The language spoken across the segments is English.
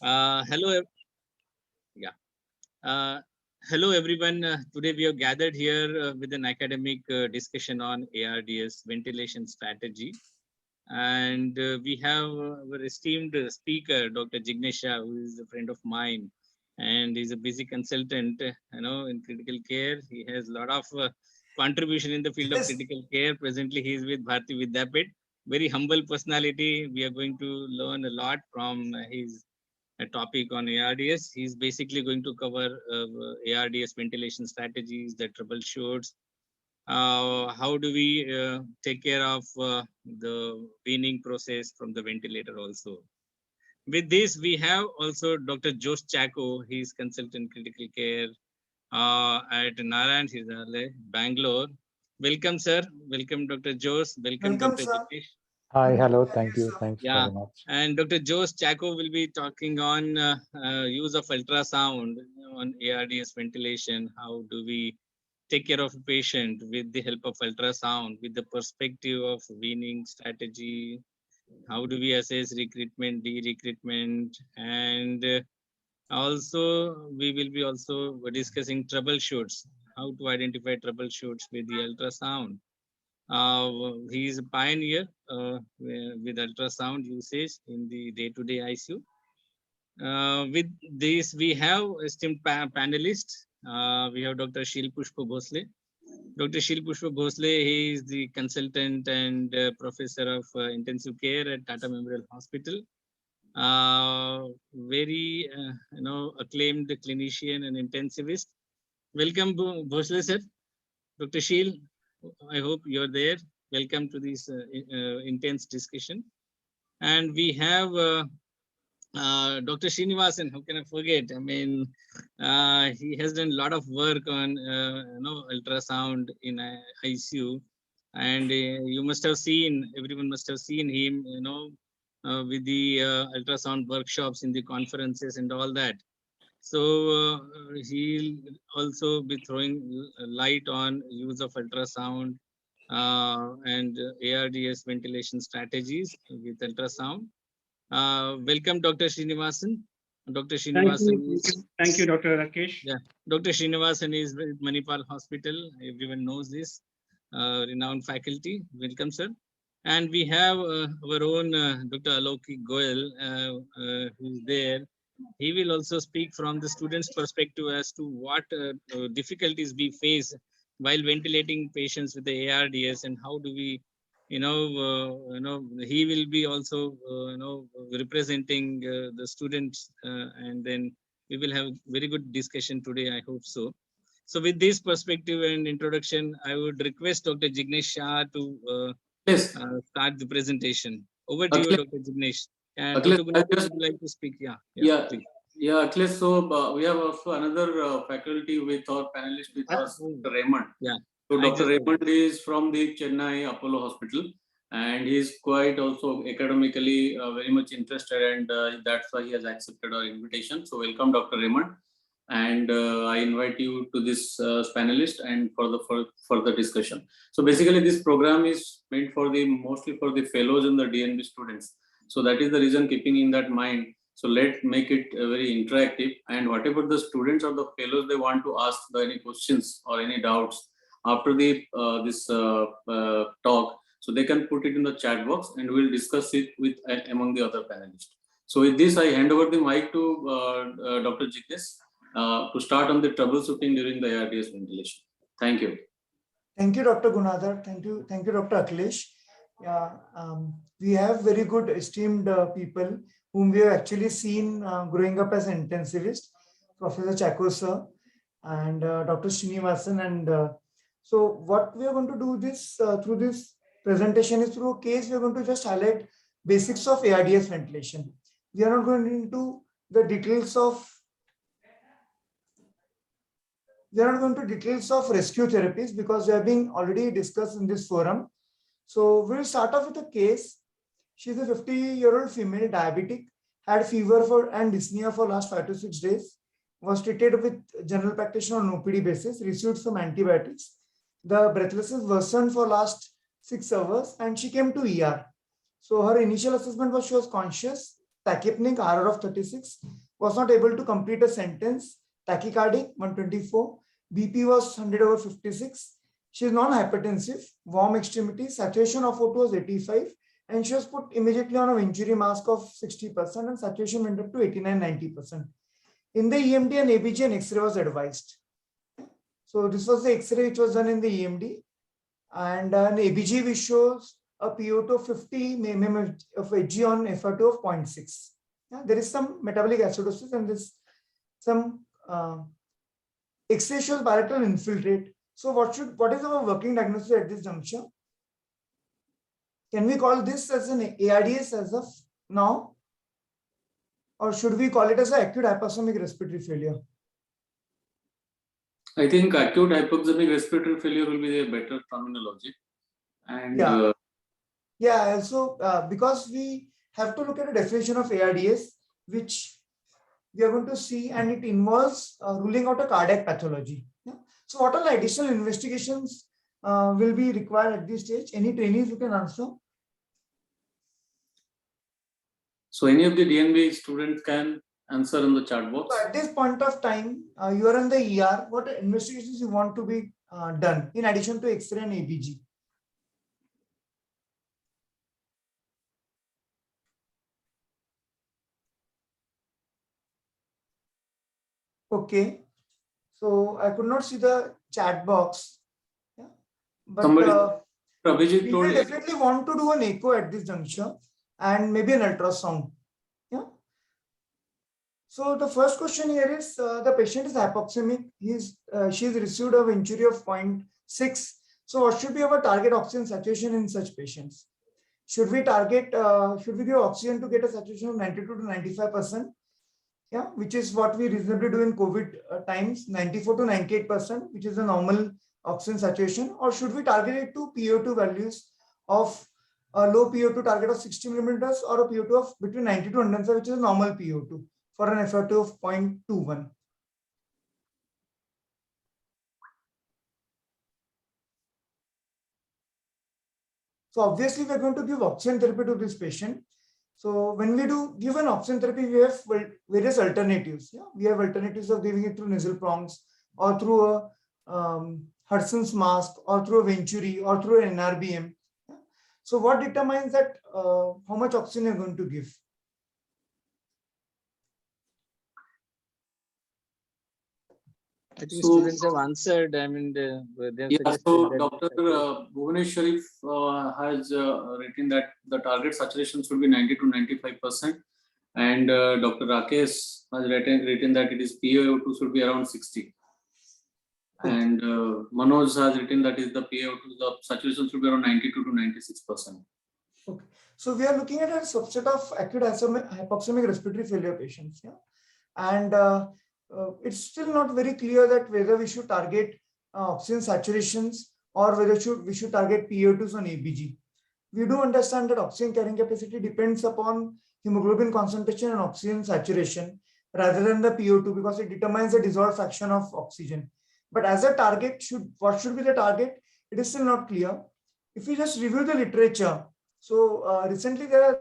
Hello, yeah. Uh, Hello, everyone. Today we are gathered here with an academic discussion on ARDS ventilation strategy, and we have our esteemed speaker, Dr. Jignesha, who is a friend of mine, and he's a busy consultant, in critical care. He has a lot of contribution in the field of Yes. critical care. Presently, he is with Bharti Vidyapit. Very humble personality. We are going to learn a lot from his a topic on ARDS. He's basically going to cover ARDS ventilation strategies, the troubleshoots, how do we take care of the weaning process from the ventilator also. With this, we have also Dr. Josh Chaco. He's consultant critical care at Narayan Hirale, Bangalore. Welcome, sir. Welcome, Dr. Josh. Welcome, Welcome, Dr. sir. Jitesh. Hi, hello, Thank thank you, you. sir. Thanks Yeah, very much. and Dr. Josh Chaco will be talking on use of ultrasound on ARDS ventilation. How do we take care of a patient with the help of ultrasound, with the perspective of weaning strategy? How do we assess recruitment, de-recruitment, and also we will be also discussing troubleshoots, how to identify troubleshoots with the ultrasound. He is a pioneer with ultrasound usage in the day-to-day ICU. With this, we have esteemed panelists. We have Dr. Shil Pushpa Bhosle. Dr. Shil Pushpa Bhosle, he is the consultant and professor of intensive care at Tata Memorial Hospital. Very, acclaimed clinician and intensivist. Welcome, Bhosle sir. Dr. Shil, I hope you're there. Welcome to this intense discussion. And we have Dr. Srinivasan. How can I forget? I mean, he has done a lot of work on ultrasound in ICU, and you must have seen. Everyone must have seen him. With the ultrasound workshops in the conferences and all that. So he'll also be throwing light on use of ultrasound and ARDS ventilation strategies with ultrasound. Welcome, Dr. Srinivasan. Dr. Srinivasan is, Thank you, Dr. Rakesh. yeah, Dr. Srinivasan is with Manipal Hospital. Everyone knows this, renowned faculty. Welcome, sir. And we have our own Dr. Aloki Goel, who's there. He will also speak from the students' perspective as to what difficulties we face while ventilating patients with the ARDS, and how do we, he will be also, representing the students, and then we will have very good discussion today. I hope so. So, with this perspective and introduction, I would request Dr. Jignesh Shah to Yes. start the presentation. Over to you, Dr. Jignesh. And Akhilesh, Dr. Gunnar would like to speak. Yeah. Akhilesh, so we have also another faculty with our panelist with us, Dr. Raymond. Yeah. So Dr. Raymond is from the Chennai Apollo Hospital, and he's quite also academically very much interested, and that's why he has accepted our invitation. So welcome, Dr. Raymond, and I invite you to this panelist and for the discussion. So basically, this program is meant for mostly for the fellows and the DNB students. So that is the reason, keeping in that mind. So let's make it very interactive, and whatever the students or the fellows they want to ask any questions or any doubts after this talk, so they can put it in the chat box, and we'll discuss it with among the other panelists. So with this, I hand over the mic to Dr. Jignesh to start on the troubleshooting during the ARDS ventilation. Thank you. Thank you, Dr. Gunadhar. Thank you, Dr. Akhilesh. Yeah, we have very good esteemed people whom we have actually seen growing up as an intensivist, Professor Chaco sir and Dr. Srinivasan. And so what we are going to do this through this presentation is through a case. We are going to just highlight basics of ARDS ventilation. We are not going into the details of rescue therapies because they are being already discussed in this forum. So we'll start off with a case. She's a 50-year-old female diabetic, had fever and dyspnea for last 5 to 6 days, was treated with general practitioner on OPD basis, received some antibiotics. The breathlessness worsened for last 6 hours and she came to ER. So her initial assessment was she was conscious, tachypneic, RR of 36, was not able to complete a sentence, tachycardic 124, BP was 100/56. She is non-hypertensive, warm extremity, saturation of O2 was 85, and she was put immediately on a venturi mask of 60%, and saturation went up to 89-90%. In the EMD, and ABG and X-ray was advised. So this was the X-ray which was done in the EMD, and an ABG which shows a PO2 of 50 mm of Hg on FR2 of 0.6. Yeah, there is some metabolic acidosis, and there's some X-ray shows bilateral infiltrate. So what is our working diagnosis at this juncture? Can we call this as an ARDS as of now? Or should we call it as an acute hypoxemic respiratory failure? I think acute hypoxemic respiratory failure will be a better terminology. And Also because we have to look at a definition of ARDS, which we are going to see, and it involves ruling out a cardiac pathology. Yeah? So what are the additional investigations will be required at this stage? Any trainees who can answer? So any of the DNB students can answer in the chat box. So at this point of time, you are in the ER. What investigations you want to be done in addition to X-ray and ABG? Okay, so I could not see the chat box. Yeah, but we will definitely want to do an echo at this juncture and maybe an ultrasound. Yeah. So the first question here is the patient is hypoxemic. She's received a venturi of 0.6. So what should be our target oxygen saturation in such patients? Should we target? Should we give oxygen to get a saturation of 92 to 95%? Yeah, which is what we reasonably do in COVID times, 94 to 98%, which is a normal oxygen saturation. Or should we target it to PO2 values of a low PO2 target of 60 millimeters, or a PO2 of between 90 to 105, which is a normal PO2 for an FR2 of 0.21. So obviously we're going to give oxygen therapy to this patient. So when we do give an oxygen therapy, we have various alternatives. Yeah? We have alternatives of giving it through nasal prongs, or through a Hudson's mask, or through a venturi, or through an NRBM. Yeah? So what determines that how much oxygen you're going to give? I think students have answered. I mean, so Dr. Bhuvanesh Sharif has written that the target saturation should be 90 to 95%, and Dr. Rakesh has written that it is PaO2 should be around 60, and Manoj has written that is the PaO2, the saturation should be around 92 to 96%. Okay, so we are looking at a subset of acute hypoxemic respiratory failure patients, yeah, and it's still not very clear that whether we should target oxygen saturations or whether we should target PO2s on ABG. We do understand that oxygen carrying capacity depends upon hemoglobin concentration and oxygen saturation rather than the PO2, because it determines the dissolved fraction of oxygen. But as a target, what should be the target? It is still not clear. If we just review the literature, so recently there are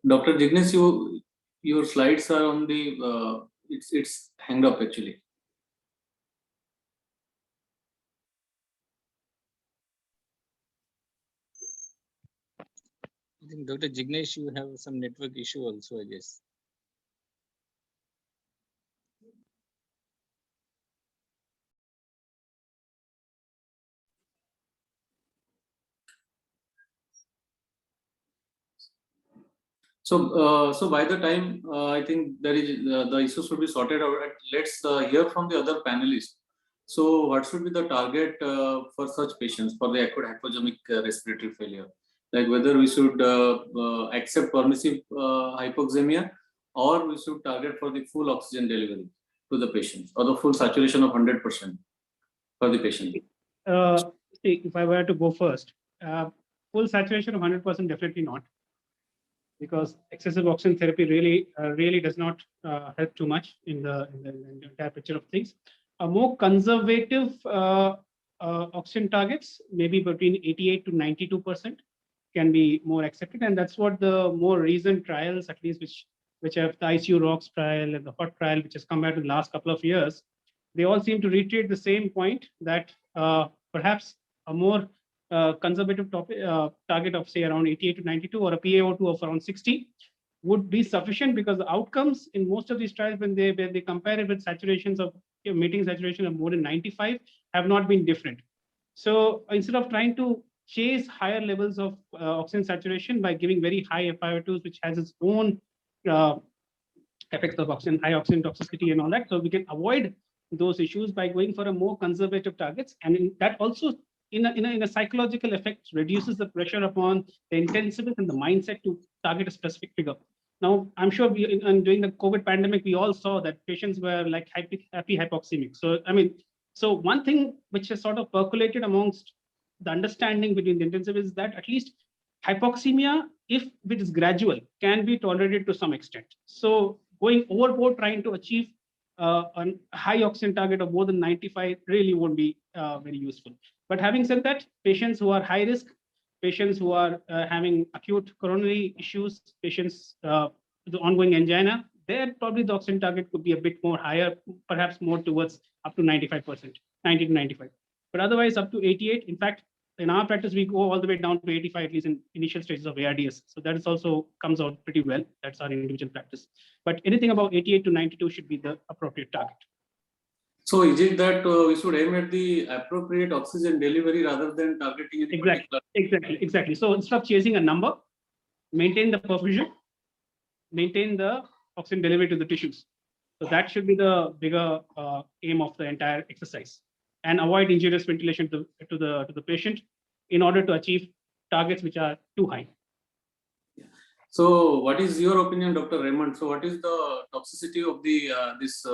Dr. Jignesh, your slides are on the it's hanged up actually. I think Dr. Jignesh, you have some network issue also, I guess. So by the time I think there is the issues should be sorted out. Let's hear from the other panelists. So what should be the target for such patients for the acute hypoxemic respiratory failure? Like whether we should accept permissive hypoxemia, or we should target for the full oxygen delivery to the patient, or the full saturation of 100% for the patient. If I were to go first, full saturation of 100%, definitely not. because excessive oxygen therapy really does not help too much in the entire picture of things. A more conservative oxygen targets, maybe between 88 to 92%, can be more accepted, and that's what the more recent trials, at least which have the ICU ROCKS trial and the HOT trial, which has come out in the last couple of years, they all seem to reiterate the same point that perhaps a more conservative target of say around 88 to 92 or a PaO2 of around 60 would be sufficient, because the outcomes in most of these trials, when they compare it with saturations of meeting saturation of more than 95, have not been different. So instead of trying to chase higher levels of oxygen saturation by giving very high FiO2s, which has its own effects of oxygen, high oxygen toxicity and all that, so we can avoid those issues by going for a more conservative targets, and that also in a psychological effect reduces the pressure upon the intensivist and the mindset to target a specific figure. Now, I'm sure during the COVID pandemic, we all saw that patients were like happy hypoxemic. So, I mean, so one thing which has sort of percolated amongst the understanding between the intensivists is that at least hypoxemia, if it is gradual, can be tolerated to some extent. So going overboard trying to achieve a high oxygen target of more than 95 really won't be very useful. But having said that, patients who are high risk, patients who are having acute coronary issues, patients with the ongoing angina, there probably the oxygen target could be a bit more higher, perhaps more towards up to 95%, 90 to 95. But otherwise up to 88. In fact, in our practice, we go all the way down to 85, at least in initial stages of ARDS. So that is also comes out pretty well. That's our individual practice. But anything about 88 to 92 should be the appropriate target. So is it that we should aim at the appropriate oxygen delivery rather than targeting any Exactly. So instead of chasing a number, maintain the perfusion, maintain the oxygen delivery to the tissues. So that should be the bigger aim of the entire exercise, and avoid injurious ventilation to the patient in order to achieve targets which are too high. So what is your opinion, Dr. Raymond? So what is the toxicity of the this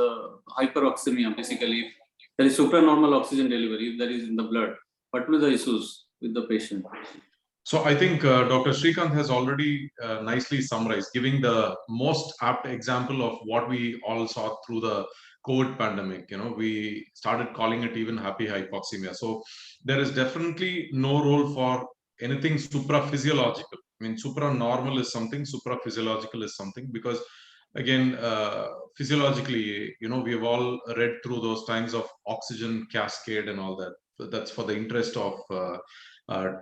hyperoxemia? Basically, if there is supranormal oxygen delivery, if there is in the blood, what will the issues with the patient? So I think Dr. Srikanth has already nicely summarized, giving the most apt example of what we all saw through the COVID pandemic. You know, we started calling it even happy hypoxemia. So there is definitely no role for anything supraphysiological. I mean, supranormal is something, supraphysiological is something, because again, physiologically, you know, we have all read through those times of oxygen cascade and all that. So that's for the interest of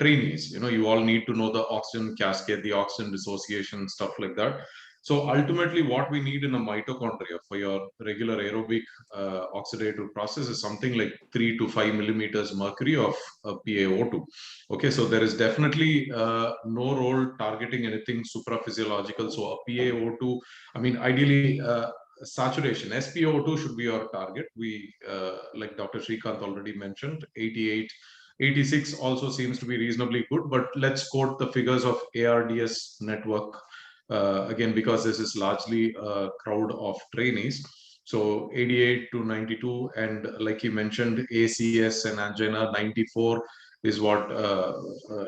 trainees. You know, you all need to know the oxygen cascade, the oxygen dissociation, stuff like that. So ultimately, what we need in a mitochondria for your regular aerobic oxidative process is something like 3 to 5 millimeters mercury of PaO2. Okay, so there is definitely no role targeting anything supraphysiological. So a PaO2, I mean, ideally, saturation, SpO2 should be our target. We, like Dr. Srikanth already mentioned, 88, 86 also seems to be reasonably good, but let's quote the figures of ARDS network again, because this is largely a crowd of trainees. So 88 to 92, and like you mentioned, ACS and angina 94 is what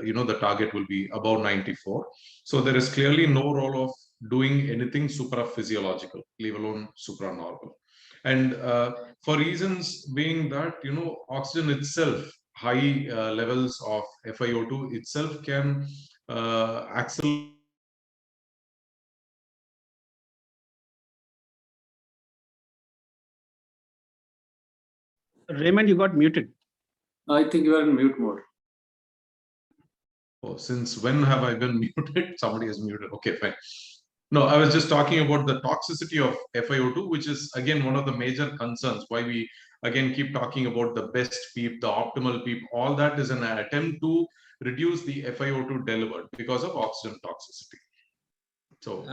you know, the target will be above 94. So there is clearly no role of doing anything supraphysiological, leave alone supranormal. And for reasons being that, you know, oxygen itself, high levels of FiO2 itself can accelerate. Raymond, you got muted. I think you are in mute mode. Oh, since when have I been muted? Somebody is muted. Okay, fine. No, I was just talking about the toxicity of FiO2, which is again one of the major concerns. Why we again keep talking about the best PEEP, the optimal PEEP. All that is an attempt to reduce the FiO2 delivered because of oxygen toxicity. So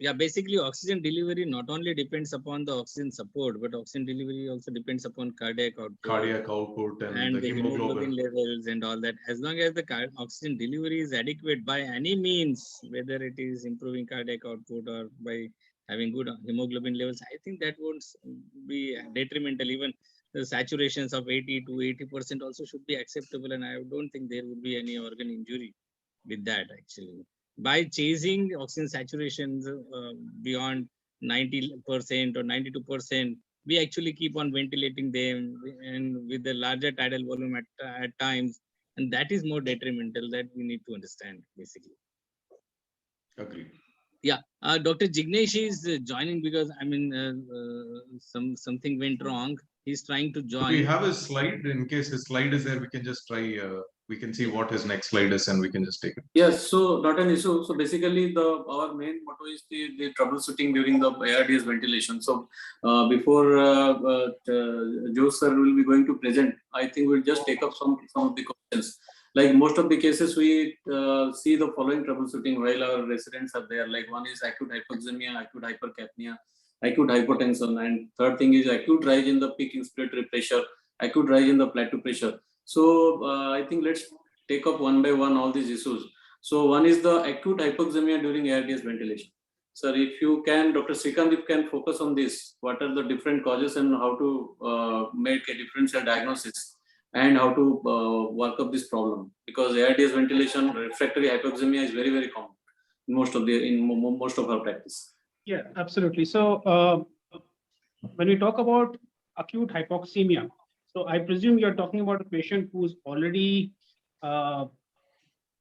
yeah, basically oxygen delivery not only depends upon the oxygen support, but oxygen delivery also depends upon cardiac output, and the hemoglobin levels and all that. As long as the oxygen delivery is adequate by any means, whether it is improving cardiac output or by having good hemoglobin levels, I think that won't be detrimental. Even the saturations of 80 to 80% also should be acceptable, and I don't think there would be any organ injury with that actually. by chasing oxygen saturations beyond 90% or 92%, we actually keep on ventilating them and with a larger tidal volume at times. And that is more detrimental, that we need to understand, basically. Agreed. Yeah, Dr. Jignesh is joining because something went wrong. He's trying to Do we join. have his slide? In case his slide is there, we can just try. We can see what his next slide is, and we can just take it. Yes, so not an issue. So basically, our main motto is the troubleshooting during the ARDS ventilation. So before Joe sir will be going to present, I think we'll just take up some of the questions. Like most of the cases, we see the following troubleshooting while our residents are there. Like one is acute hypoxemia, acute hypercapnia, acute hypotension, and third thing is acute rise in the peak inspiratory pressure, acute rise in the plateau pressure. So I think let's take up one by one all these issues. So one is the acute hypoxemia during ARDS ventilation. Sir, if you can, Dr. Srikanth, if you can focus on this, what are the different causes and how to make a differential diagnosis and how to work up this problem? Because ARDS ventilation, refractory hypoxemia is very, very common in most of our practice. Yeah, absolutely. So when we talk about acute hypoxemia, so I presume you're talking about a patient who's already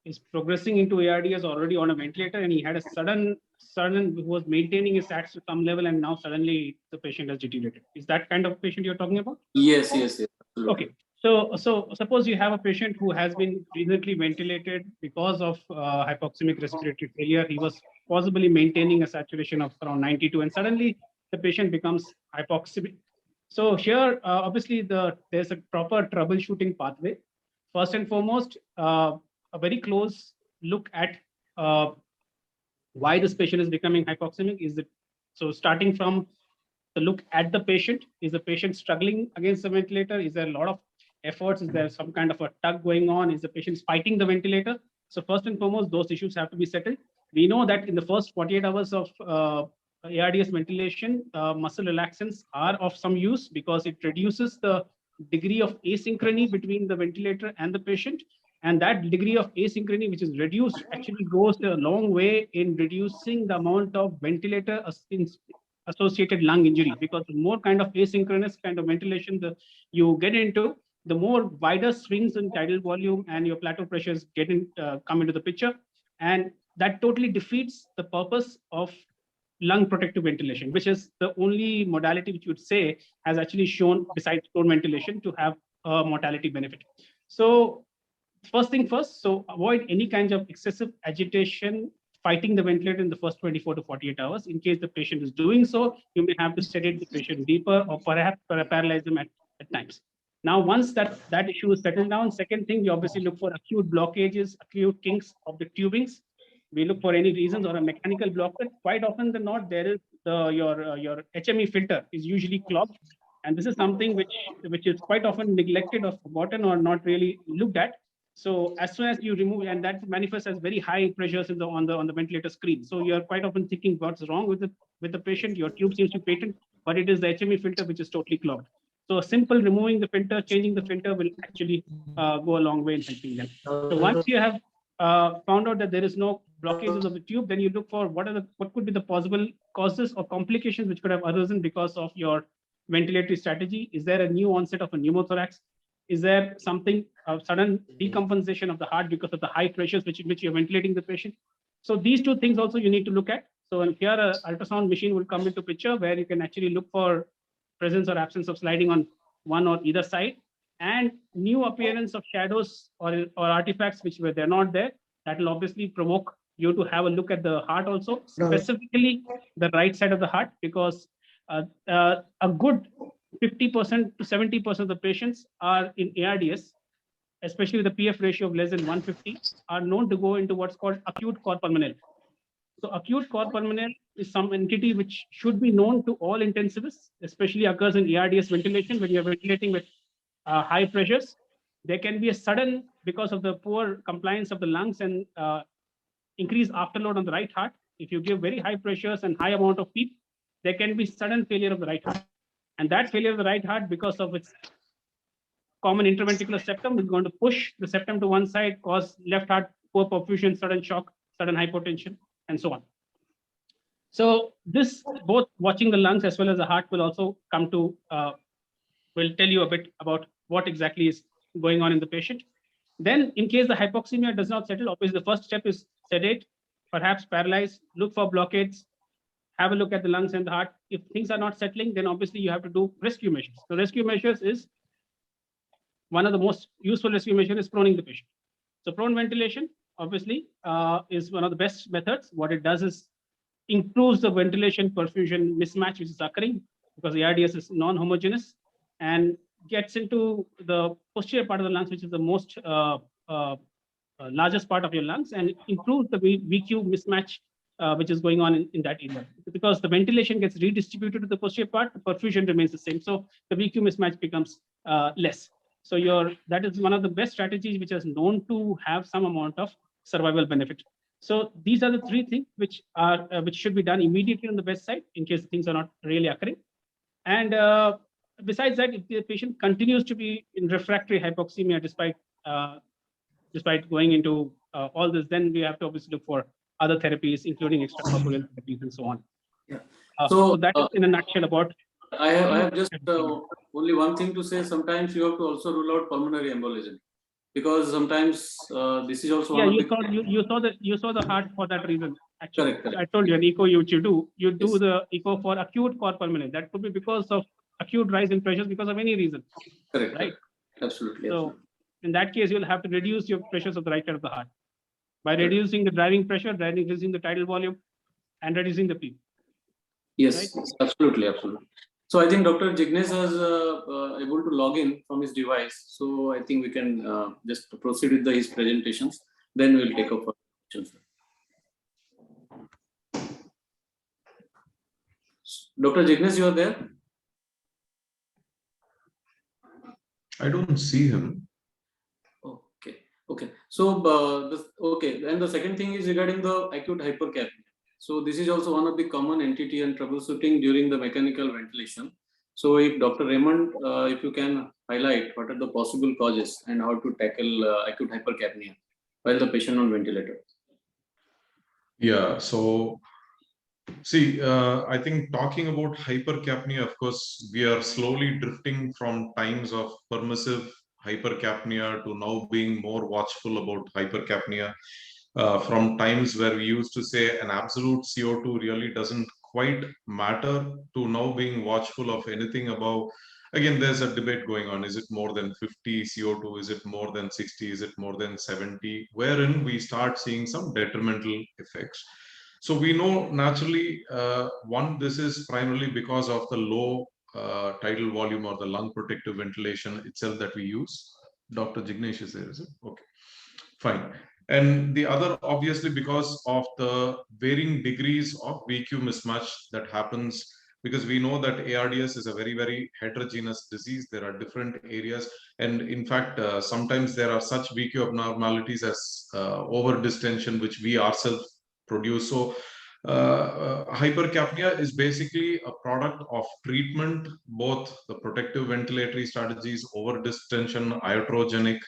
is progressing into ARDS, already on a ventilator, and he had a sudden who was maintaining his SATs to some level, and now suddenly the patient has deteriorated. Is that kind of patient you're talking about? Yes. Absolutely. Okay. So suppose you have a patient who has been recently ventilated because of hypoxemic respiratory failure. He was possibly maintaining a saturation of around 92, and suddenly the patient becomes hypoxemic. So here, obviously, there's a proper troubleshooting pathway. First and foremost, a very close look at why this patient is becoming hypoxemic. So starting from the look at the patient, is the patient struggling against the ventilator? Is there a lot of efforts? Is there some kind of a tug going on? Is the patient fighting the ventilator? So first and foremost, those issues have to be settled. We know that in the first 48 hours of ARDS ventilation, muscle relaxants are of some use because it reduces the degree of asynchrony between the ventilator and the patient. And that degree of asynchrony, which is reduced, actually goes a long way in reducing the amount of ventilator associated lung injury, because the more kind of asynchronous kind of ventilation you get into, the more wider swings in tidal volume and your plateau pressures come into the picture. And that totally defeats the purpose of lung protective ventilation, which is the only modality which you would say has actually shown, besides floor ventilation, to have a mortality benefit. So first thing first, so avoid any kinds of excessive agitation, fighting the ventilator in the first 24 to 48 hours. In case the patient is doing so, you may have to sedate the patient deeper or perhaps paralyze them at times. Now, once that issue is settled down, second thing, we obviously look for acute blockages, acute kinks of the tubings. We look for any reasons or a mechanical blockage. Quite often than not, there is your HME filter is usually clogged. And this is something which is quite often neglected or forgotten or not really looked at. So as soon as you remove, and that manifests as very high pressures on the ventilator screen. So you're quite often thinking what's wrong with the patient. Your tube seems to be patent, but it is the HME filter which is totally clogged. So a simple removing the filter, changing the filter will actually go a long way in helping them. So once you have found out that there is no blockages of the tube, then you look for what could be the possible causes or complications which could have arisen because of your ventilatory strategy. Is there a new onset of a pneumothorax? Is there something sudden decompensation of the heart because of the high pressures which you're ventilating the patient? So these two things also you need to look at. So here an ultrasound machine will come into picture where you can actually look for presence or absence of sliding on one or either side, and new appearance of shadows or artifacts which they're not there. That will obviously provoke you to have a look at the heart also, specifically the right side of the heart, because a good 50% to 70% of the patients are in ARDS, especially with a PF ratio of less than 150, are known to go into what's called acute cor pulmonale. So acute cor pulmonale is some entity which should be known to all intensivists, especially occurs in ARDS ventilation when you're ventilating with high pressures. There can be a sudden, because of the poor compliance of the lungs and increased afterload on the right heart. If you give very high pressures and high amount of PEEP, there can be sudden failure of the right heart. And that failure of the right heart, because of its common interventricular septum, is going to push the septum to one side, cause left heart poor perfusion, sudden shock, sudden hypotension, and so on. So this, both watching the lungs as well as the heart, will also come to, will tell you a bit about what exactly is going on in the patient. Then in case the hypoxemia does not settle, obviously the first step is sedate, perhaps paralyze, look for blockades, have a look at the lungs and the heart. If things are not settling, then obviously you have to do rescue measures. So rescue measures is one of the most useful rescue measures is proning the patient. So prone ventilation obviously is one of the best methods. What it does is improves the ventilation perfusion mismatch which is occurring because the ARDS is non-homogeneous and gets into the posterior part of the lungs, which is the most largest part of your lungs, and improves the VQ mismatch which is going on in that area. Because the ventilation gets redistributed to the posterior part, the perfusion remains the same. So the VQ mismatch becomes less. So that is one of the best strategies which is known to have some amount of survival benefit. So these are the three things which should be done immediately on the bedside in case things are not really occurring. And besides that, if the patient continues to be in refractory hypoxemia despite going into all this, then we have to obviously look for other therapies, including extracorporeal therapies and so on. Yeah. So that is in a nutshell about. I have just only one thing to say. Sometimes you have to also rule out pulmonary embolism, because sometimes this is also one of the you saw the heart for that reason. Actually, correct. I told you an echo you do yes. The echo for acute cor pulmonale. That could be because of acute rise in pressures because of any reason. Correct. Right. Absolutely. So absolutely. In that case, you'll have to reduce your pressures of the right side of the heart by reducing the driving pressure, reducing the tidal volume, and reducing the PEEP. Yes, right? yes, absolutely. So I think Dr. Jignesh is able to log in from his device. So I think we can just proceed with his presentations. Then we'll take up questions. Dr. Jignesh, you are there? I don't see him. Okay. So and the second thing is regarding the acute hypercapnia. So this is also one of the common entity and troubleshooting during the mechanical ventilation. So if Dr. Raymond, if you can highlight what are the possible causes and how to tackle acute hypercapnia while the patient on ventilator. Yeah, so see, I think talking about hypercapnia, of course, we are slowly drifting from times of permissive hypercapnia to now being more watchful about hypercapnia. From times where we used to say an absolute CO2 really doesn't quite matter to now being watchful of anything above. Again, there's a debate going on. Is it more than 50 CO2? Is it more than 60? Is it more than 70? Wherein we start seeing some detrimental effects. So we know naturally, one, this is primarily because of the low tidal volume or the lung protective ventilation itself that we use. Dr. Jignesh is there, is it? Okay, fine. And the other, obviously, because of the varying degrees of VQ mismatch that happens, because we know that ARDS is a very, very heterogeneous disease. There are different areas. And in fact, sometimes there are such VQ abnormalities as over-distension, which we ourselves produce. So hypercapnia is basically a product of treatment, both the protective ventilatory strategies, over-distension, iatrogenic,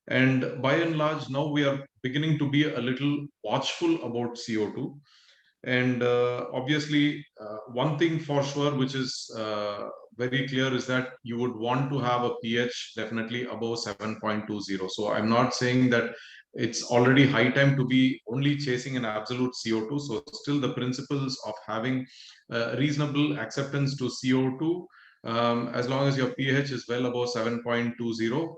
and by and large, now we are beginning to be a little watchful about CO2. And obviously, one thing for sure, which is very clear, is that you would want to have a pH definitely above 7.20. So I'm not saying that it's already high time to be only chasing an absolute CO2. So still the principles of having reasonable acceptance to CO2, as long as your pH is well above 7.20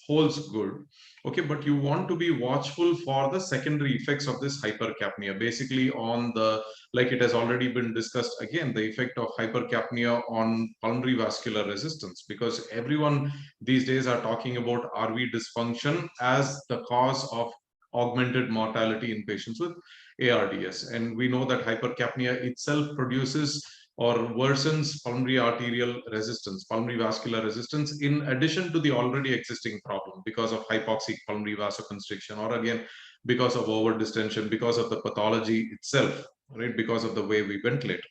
holds good. Okay, but you want to be watchful for the secondary effects of this hypercapnia, basically on the, like it has already been discussed again, the effect of hypercapnia on pulmonary vascular resistance, because everyone these days are talking about RV dysfunction as the cause of augmented mortality in patients with ARDS. And we know that hypercapnia itself produces or worsens pulmonary arterial resistance, pulmonary vascular resistance, in addition to the already existing problem because of hypoxic pulmonary vasoconstriction, or again, because of over-distension, because of the pathology itself, right? Because of the way we ventilate.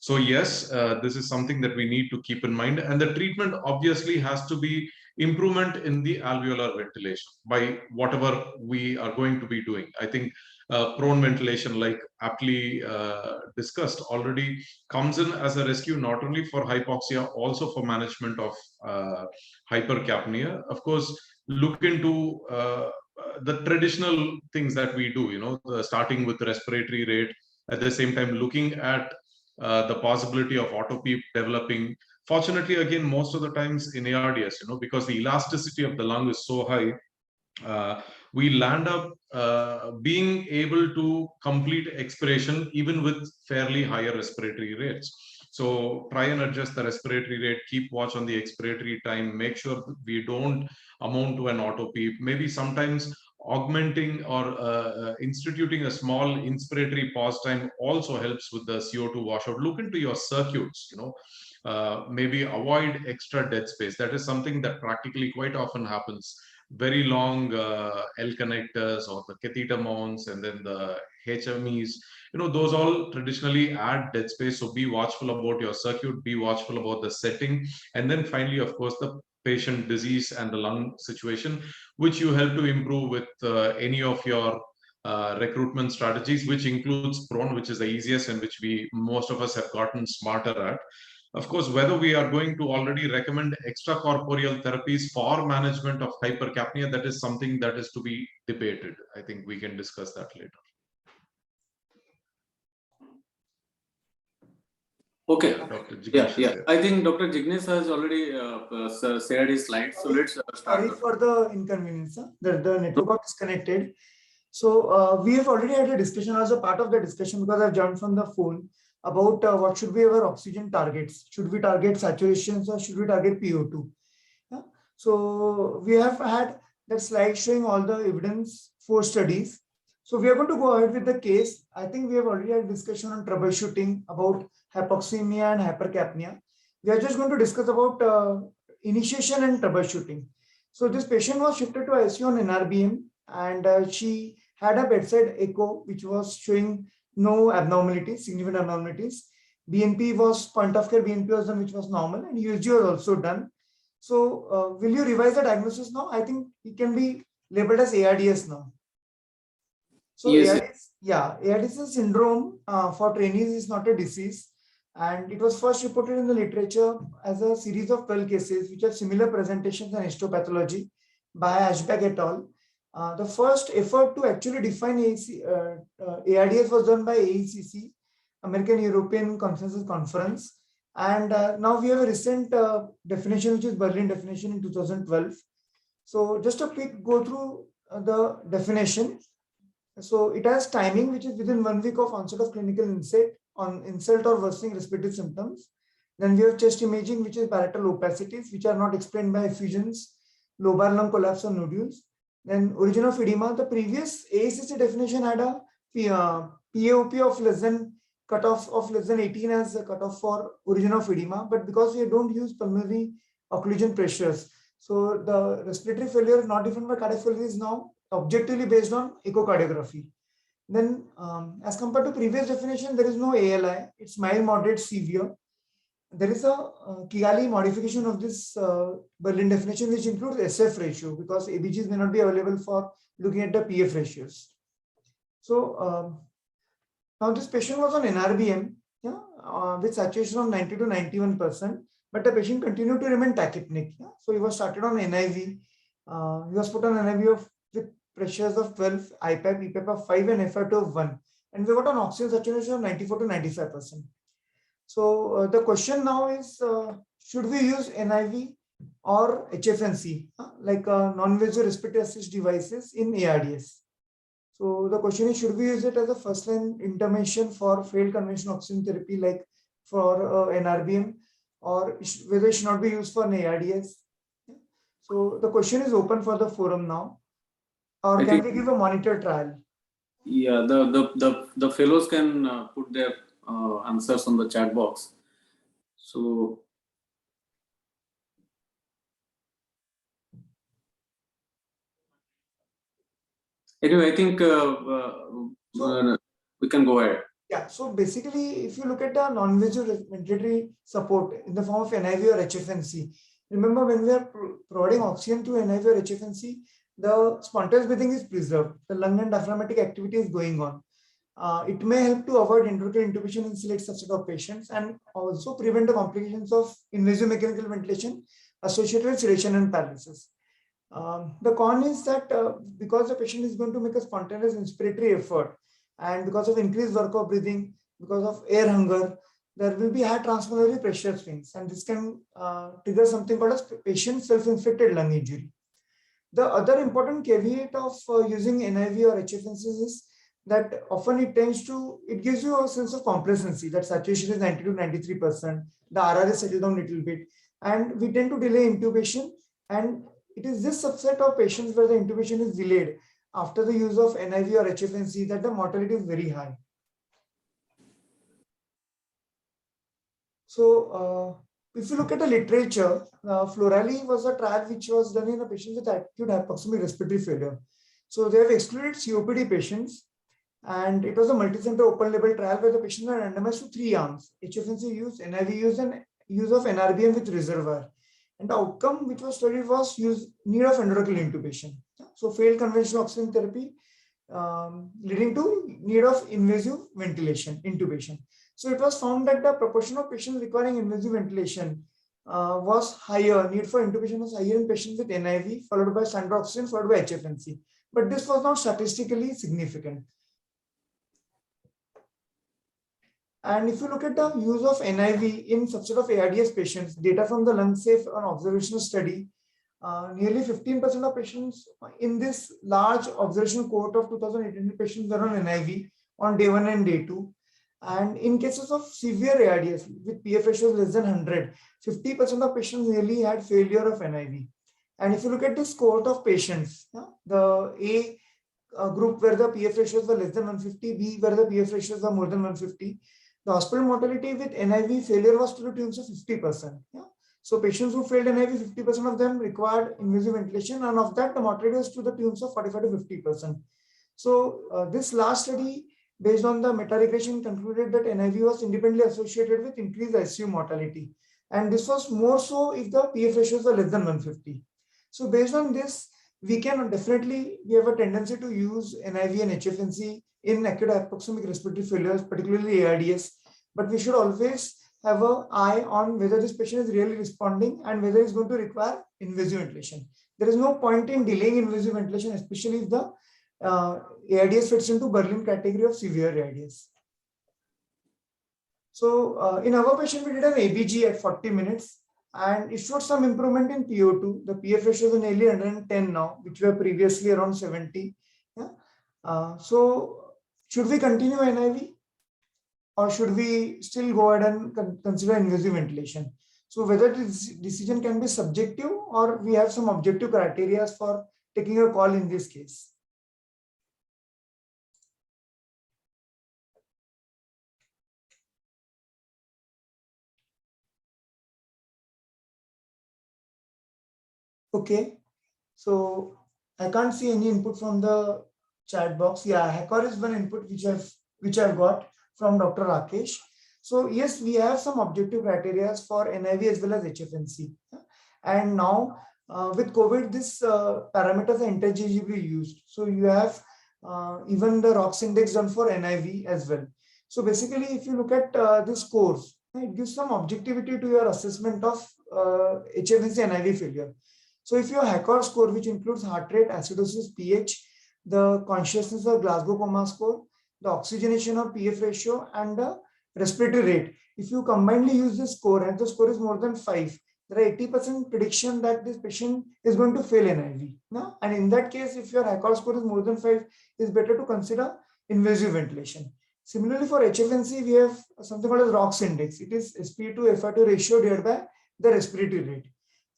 So yes, this is something that we need to keep in mind. And the treatment obviously has to be improvement in the alveolar ventilation by whatever we are going to be doing. I think prone ventilation, like aptly discussed already, comes in as a rescue not only for hypoxia, also for management of hypercapnia. Of course, look into the traditional things that we do, starting with respiratory rate, at the same time looking at the possibility of autopeep developing. Fortunately, again, most of the times in ARDS, because the elasticity of the lung is so high, we land up being able to complete expiration even with fairly higher respiratory rates. So try and adjust the respiratory rate, keep watch on the expiratory time, make sure we don't amount to an auto peep. Maybe sometimes augmenting or instituting a small inspiratory pause time also helps with the CO2 washout. Look into your circuits, maybe avoid extra dead space. That is something that practically quite often happens. Very long L connectors or the catheter mounts, and then the HMEs, those all traditionally add dead space. So be watchful about your circuit, be watchful about the setting. And then finally, of course, the patient disease and the lung situation, which you help to improve with any of your recruitment strategies, which includes prone, which is the easiest and which most of us have gotten smarter at. Of course, whether we are going to already recommend extracorporeal therapies for management of hypercapnia, that is something that is to be debated. I think we can discuss that later. Okay. Yeah. I think Dr. Jignesh has already shared his slides. So let's start. Sorry for the inconvenience. The network got disconnected. So we have already had a discussion as a part of the discussion, because I've joined from the phone, about what should be our oxygen targets. Should we target saturations or should we target PO2? Yeah. So we have had that slide showing all the evidence for studies. So we are going to go ahead with the case. I think we have already had discussion on troubleshooting about hypoxemia and hypercapnia. We are just going to discuss about initiation and troubleshooting. So this patient was shifted to ICU on NRBM, and she had a bedside echo, which was showing no abnormalities, significant abnormalities. BNP was point of care, BNP was done, which was normal, and USG was also done. So will you revise the diagnosis now? I think it can be labeled as ARDS now. So Yes. ARDS is a syndrome for trainees, is not a disease. And it was first reported in the literature as a series of 12 cases, which have similar presentations and histopathology by Ashbag et al. The first effort to actually define ARDS was done by AECC, American European Consensus Conference. And now we have a recent definition, which is Berlin definition in 2012. So just a quick go through the definition. So it has timing, which is within 1 week of onset of clinical insult or worsening respiratory symptoms. Then we have chest imaging, which is parietal opacities, which are not explained by effusions, lobar lung collapse or nodules. Then origin of edema. The previous AACC definition had a PAOP of less than cutoff of less than 18 as a cutoff for origin of edema, but because we don't use pulmonary occlusion pressures, so the respiratory failure not defined by cardiac failure is now objectively based on echocardiography. Then as compared to previous definition, there is no ALI, it's mild, moderate, severe. There is a Kigali modification of this Berlin definition, which includes SF ratio, because ABGs may not be available for looking at the PF ratios. So now this patient was on NRBM, with saturation of 90 to 91%, but the patient continued to remain tachypnic. So he was started on NIV. He was put on NIV with pressures of 12, IPAP, EPAP of 5, and FR2 of 1. And we got an oxygen saturation of 94 to 95%. So the question now is, should we use NIV or HFNC, like non-invasive respiratory assist devices in ARDS? So the question is, should we use it as a first-line intervention for failed conventional oxygen therapy, like for NRBM, or whether it should not be used for an ARDS? So the question is open for the forum now. Or can we give a monitor trial? Yeah, the fellows can put their answers on the chat box. So anyway, I think we can go ahead. Yeah, so basically, if you look at the non-invasive ventilatory support in the form of NIV or HFNC, remember when we are providing oxygen to NIV or HFNC, the spontaneous breathing is preserved. The lung and diaphragmatic activity is going on. It may help to avoid endotracheal intubation in select subset of patients and also prevent the complications of invasive mechanical ventilation associated with sedation and paralysis. The con is that because the patient is going to make a spontaneous inspiratory effort, and because of increased work of breathing, because of air hunger, there will be high transpiratory pressure swings, and this can trigger something called as patient self-inflicted lung injury. The other important caveat of using NIV or HFNCs is that often it gives you a sense of complacency, that saturation is 90 to 93%, the RR is settled down a little bit, and we tend to delay intubation, and it is this subset of patients where the intubation is delayed after the use of NIV or HFNC that the mortality is very high. So if you look at the literature, Florali was a trial which was done in a patient with acute hypoxemic respiratory failure. So they have excluded COPD patients, and it was a multi-center open label trial where the patients were randomized to 3 arms: HFNC use, NIV use, and use of NRBM with reservoir. And the outcome which was studied was need of endotracheal intubation. So failed conventional oxygen therapy leading to need of invasive ventilation, intubation. So it was found that the proportion of patients requiring invasive ventilation was higher, need for intubation was higher in patients with NIV, followed by standard oxygen, followed by HFNC. But this was not statistically significant. And if you look at the use of NIV in subset of ARDS patients, data from the lung safe and observational study, nearly 15% of patients in this large observational cohort of 2,800 patients were on NIV on day 1 and day 2. And in cases of severe ARDS with PF ratios less than 100, 50% of patients nearly had failure of NIV. And if you look at this cohort of patients, the A group where the PF ratios were less than 150, B where the PF ratios were more than 150, the hospital mortality with NIV failure was to the tune of 50%. So patients who failed NIV, 50% of them required invasive ventilation, and of that the mortality was to the tune of 45 to 50%. So this last study, based on the meta-regression, concluded that NIV was independently associated with increased ICU mortality. And this was more so if the PF ratios were less than 150. So based on this, we have a tendency to use NIV and HFNC in acute hypoxemic respiratory failures, particularly ARDS. But we should always have an eye on whether this patient is really responding and whether it's going to require invasive ventilation. There is no point in delaying invasive ventilation, especially if the ARDS fits into Berlin category of severe ARDS. So in our patient, we did an ABG at 40 minutes and it showed some improvement in PO2. The PF ratios are nearly 110 now, which were previously around 70. So should we continue NIV or should we still go ahead and consider invasive ventilation? So whether this decision can be subjective or we have some objective criteria for taking a call in this case. Okay, so I can't see any input from the chat box. Yeah, HACOR is one input which I've got from Dr. Rakesh. So yes, we have some objective criteria for NIV as well as HFNC. And now with COVID, these parameters are interchangeably used. So you have even the ROX index done for NIV as well. So basically, if you look at this scores, it gives some objectivity to your assessment of HFNC and NIV failure. So if your HACOR score, which includes heart rate, acidosis, pH, the consciousness or Glasgow Coma score, the oxygenation or PF ratio, and the respiratory rate, if you combinedly use this score and the score is more than 5, there are 80% prediction that this patient is going to fail NIV. No? And in that case, if your HACOR score is more than 5, it's better to consider invasive ventilation. Similarly, for HFNC, we have something called as ROX index. It is SP to FR2 ratio divided by the respiratory rate.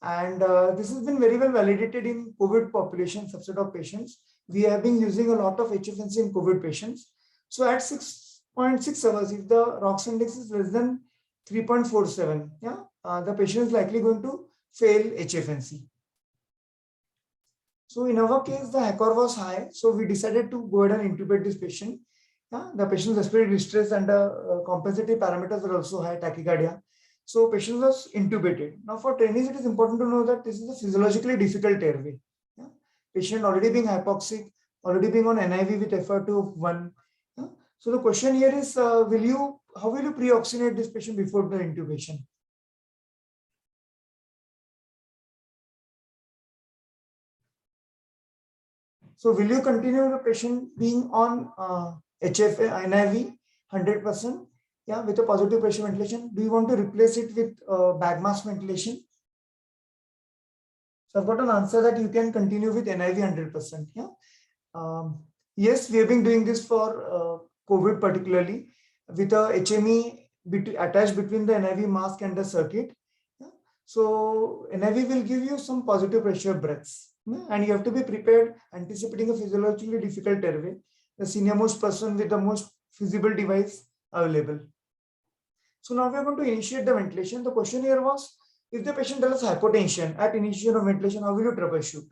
And this has been very well validated in COVID population subset of patients. We have been using a lot of HFNC in COVID patients. So at 6.6 hours, if the ROX index is less than 3.47, the patient is likely going to fail HFNC. So in our case, the HACOR was high. So we decided to go ahead and intubate this patient. Yeah, the patient's respiratory distress and the compensative parameters were also high, tachycardia. So patient was intubated. Now for trainees, it is important to know that this is a physiologically difficult airway. Yeah? Patient already being hypoxic, already being on NIV with FR2 of 1. Yeah? So the question here is, how will you pre-oxygenate this patient before the intubation? So will you continue the patient being on HFA, NIV 100%? Yeah, with a positive pressure ventilation. Do you want to replace it with bag mask ventilation? So I've got an answer that you can continue with NIV 100%. Yeah. Yes, we have been doing this for COVID particularly with a HME attached between the NIV mask and the circuit. Yeah. So NIV will give you some positive pressure breaths. Yeah. And you have to be prepared, anticipating a physiologically difficult airway, the senior most person with the most feasible device available. So now we are going to initiate the ventilation. The question here was, if the patient develops hypotension at initiation of ventilation, how will you troubleshoot?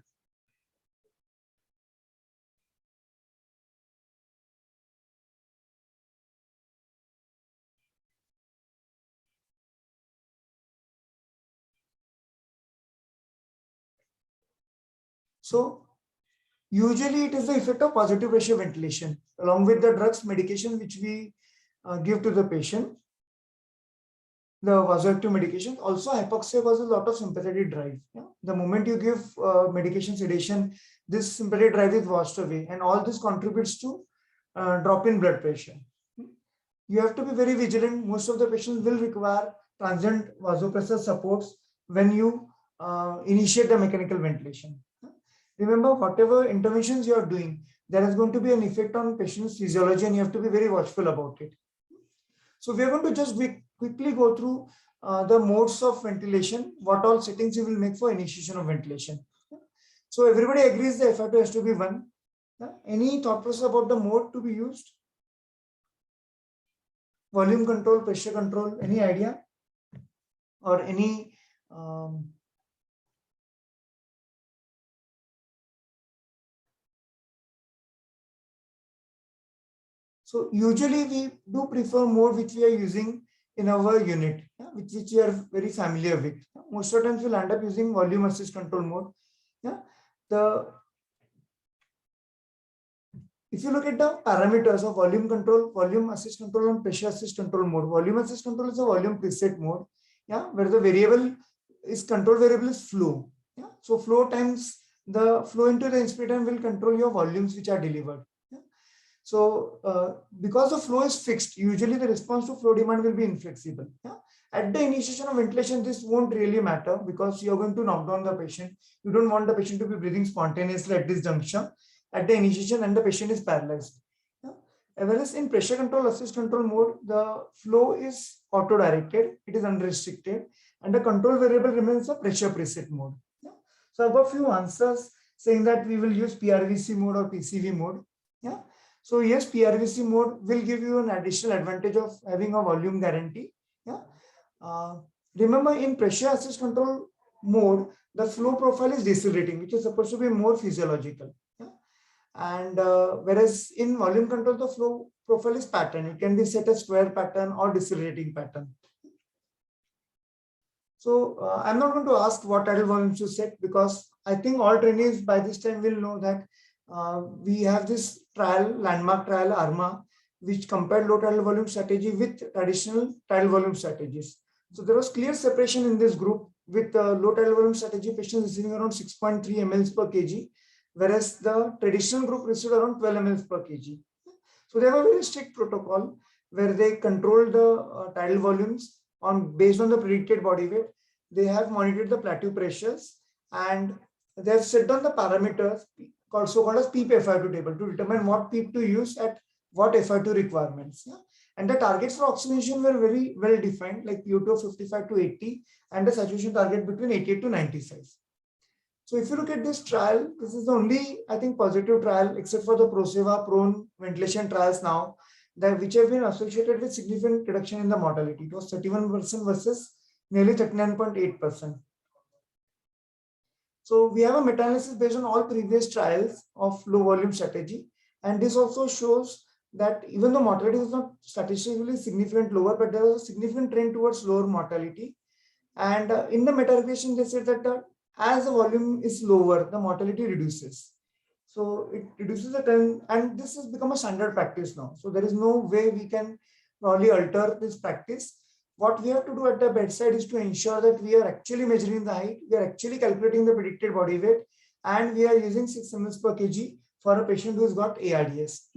So usually it is the effect of positive pressure ventilation along with the drugs, medication which we give to the patient. The vasoactive medication. Also, hypoxia causes a lot of sympathetic drive. Yeah? The moment you give medication sedation, this sympathetic drive is washed away, and all this contributes to drop in blood pressure. You have to be very vigilant. Most of the patients will require transient vasopressor supports when you initiate the mechanical ventilation. Remember, whatever interventions you are doing, there is going to be an effect on patient's physiology, and you have to be very watchful about it. So we are going to just quickly go through the modes of ventilation, what all settings you will make for initiation of ventilation. So everybody agrees the FR2 has to be 1. Any thought process about the mode to be used? Volume control, pressure control, any idea? Or any so usually we do prefer mode which we are using in our unit, which we are very familiar with. Most of the times we'll end up using volume assist control mode. If you look at the parameters of volume control, volume assist control, and pressure assist control mode, volume assist control is a volume preset mode, where the variable is control variable is flow. So flow times the flow into the inspirator will control your volumes which are delivered. So because the flow is fixed, usually the response to flow demand will be inflexible. At the initiation of ventilation, this won't really matter because you're going to knock down the patient. You don't want the patient to be breathing spontaneously at this juncture at the initiation, and the patient is paralyzed. Whereas in pressure control assist control mode, the flow is auto-directed, it is unrestricted, and the control variable remains a pressure preset mode. So I've got a few answers saying that we will use PRVC mode or PCV mode. So yes, PRVC mode will give you an additional advantage of having a volume guarantee. Remember, in pressure assist control mode, the flow profile is decelerating, which is supposed to be more physiological. And whereas in volume control, the flow profile is pattern. It can be set as square pattern or decelerating pattern. So I'm not going to ask what tidal volumes to set, because I think all trainees by this time will know that we have this trial, landmark trial, ARMA, which compared low tidal volume strategy with traditional tidal volume strategies. So there was clear separation in this group, with low tidal volume strategy patients receiving around 6.3 mL per kg, whereas the traditional group received around 12 mL per kg. So they have a very strict protocol where they control the tidal volumes based on the predicted body weight. They have monitored the plateau pressures, and they have set down the parameters so-called as PEEP FR2 table to determine what PEEP to use at what FR2 requirements. And the targets for oxygenation were very well defined, like PO2 of 55 to 80 and the saturation target between 88 to 95. So if you look at this trial, this is the only, I think, positive trial except for the ProSeva prone ventilation trials now, which have been associated with significant reduction in the mortality. It was 31% versus nearly 39.8%. So we have a meta-analysis based on all previous trials of low volume strategy. And this also shows that even though mortality was not statistically significant lower, but there was a significant trend towards lower mortality. And in the meta-regression, they said that as the volume is lower, the mortality reduces. So it reduces the time, and this has become a standard practice now. So there is no way we can probably alter this practice. What we have to do at the bedside is to ensure that we are actually measuring the height, we are actually calculating the predicted body weight, and we are using 6 ml per kg for a patient who has got ARDS.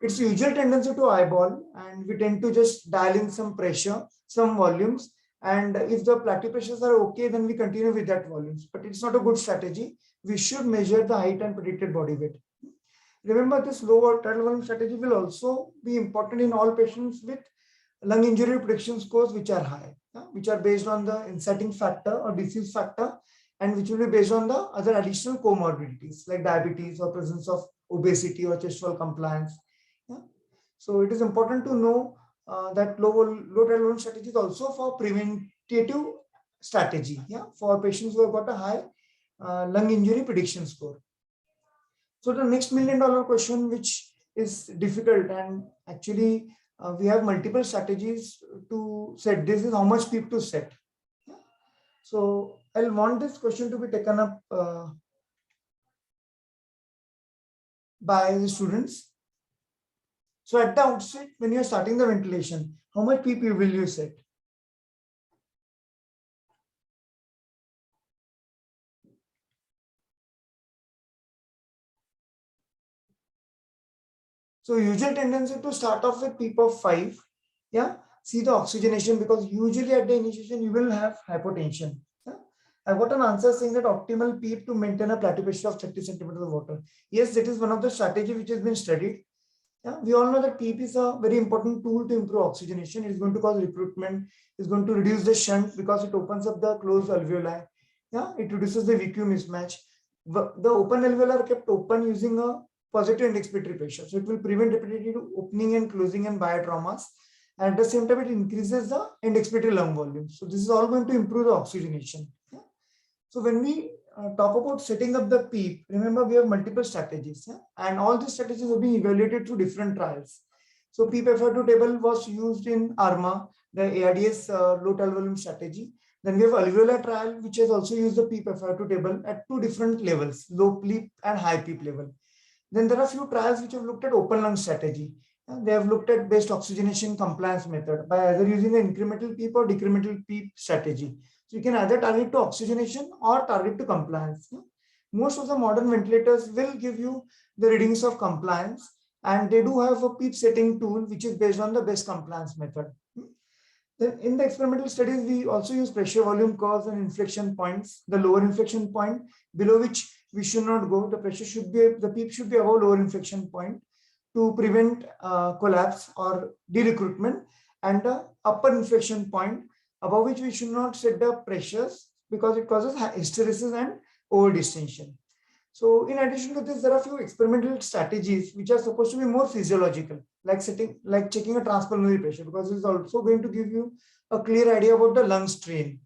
It's usual tendency to eyeball, and we tend to just dial in some pressure, some volumes, and if the plateau pressures are okay, then we continue with that volumes. But it's not a good strategy. We should measure the height and predicted body weight. Remember, this lower tidal volume strategy will also be important in all patients with lung injury prediction scores which are high, which are based on the inciting factor or disease factor, and which will be based on the other additional comorbidities like diabetes or presence of obesity or chest wall compliance. So it is important to know that low tidal volume strategy is also for preventative strategy, for patients who have got a high lung injury prediction score. So the next $1 million question, which is difficult, and actually we have multiple strategies to set this, is how much PEEP to set. So I'll want this question to be taken up by the students. So at the outset, when you're starting the ventilation, how much PEEP will you set? So usual tendency to start off with PEEP of 5. See the oxygenation, because usually at the initiation you will have hypotension. I got an answer saying that optimal PEEP to maintain a plateau pressure of 30 centimeters of water. Yes, that is one of the strategies which has been studied. We all know that PEEP is a very important tool to improve oxygenation. It is going to cause recruitment. It's going to reduce the shunt because it opens up the closed alveoli. It reduces the VQ mismatch. The open alveoli are kept open using a positive end expiratory pressure. So it will prevent repetitive opening and closing and biotraumas. And at the same time, it increases the end expiratory lung volume. So this is all going to improve the oxygenation. So when we talk about setting up the PEEP, remember we have multiple strategies, and all these strategies have been evaluated through different trials. So PEEP FR2 table was used in ARMA, the ARDS low tidal volume strategy. Then we have alveolar trial, which has also used the PEEP FR2 table at 2 different levels, low PEEP and high PEEP level. Then there are a few trials which have looked at open lung strategy. They have looked at best oxygenation compliance method by either using an incremental PEEP or decremental PEEP strategy. So you can either target to oxygenation or target to compliance. Most of the modern ventilators will give you the readings of compliance, and they do have a PEEP setting tool which is based on the best compliance method. Then in the experimental studies, we also use pressure volume curves and inflection points. The lower inflection point below which we should not go, the pressure should be, the PEEP should be above lower inflection point to prevent collapse or de-recruitment, and the upper inflection point above which we should not set the pressures because it causes hysteresis and over distension. So in addition to this, there are a few experimental strategies which are supposed to be more physiological, like checking a transpulmonary pressure, because it's also going to give you a clear idea about the lung strain.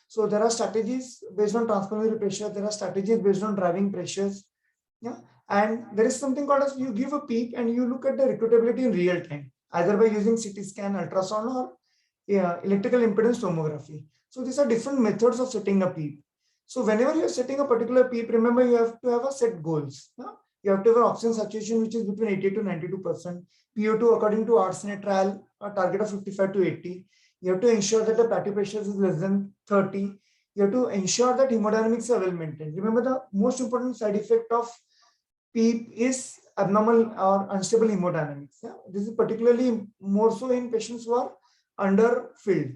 So there are strategies based on transpulmonary pressure. There are strategies based on driving pressures. And there is something called as you give a PEEP and you look at the recruitability in real time, either by using CT scan, ultrasound, or electrical impedance tomography. So these are different methods of setting a PEEP. So whenever you're setting a particular PEEP, remember you have to have a set goals. You have to have an oxygen saturation which is between 80 to 92%. PO2 according to ARDS trial, a target of 55 to 80. You have to ensure that the plateau pressure is less than 30. You have to ensure that hemodynamics are well maintained. Remember, the most important side effect of PEEP is abnormal or unstable hemodynamics. This is particularly more so in patients who are underfilled.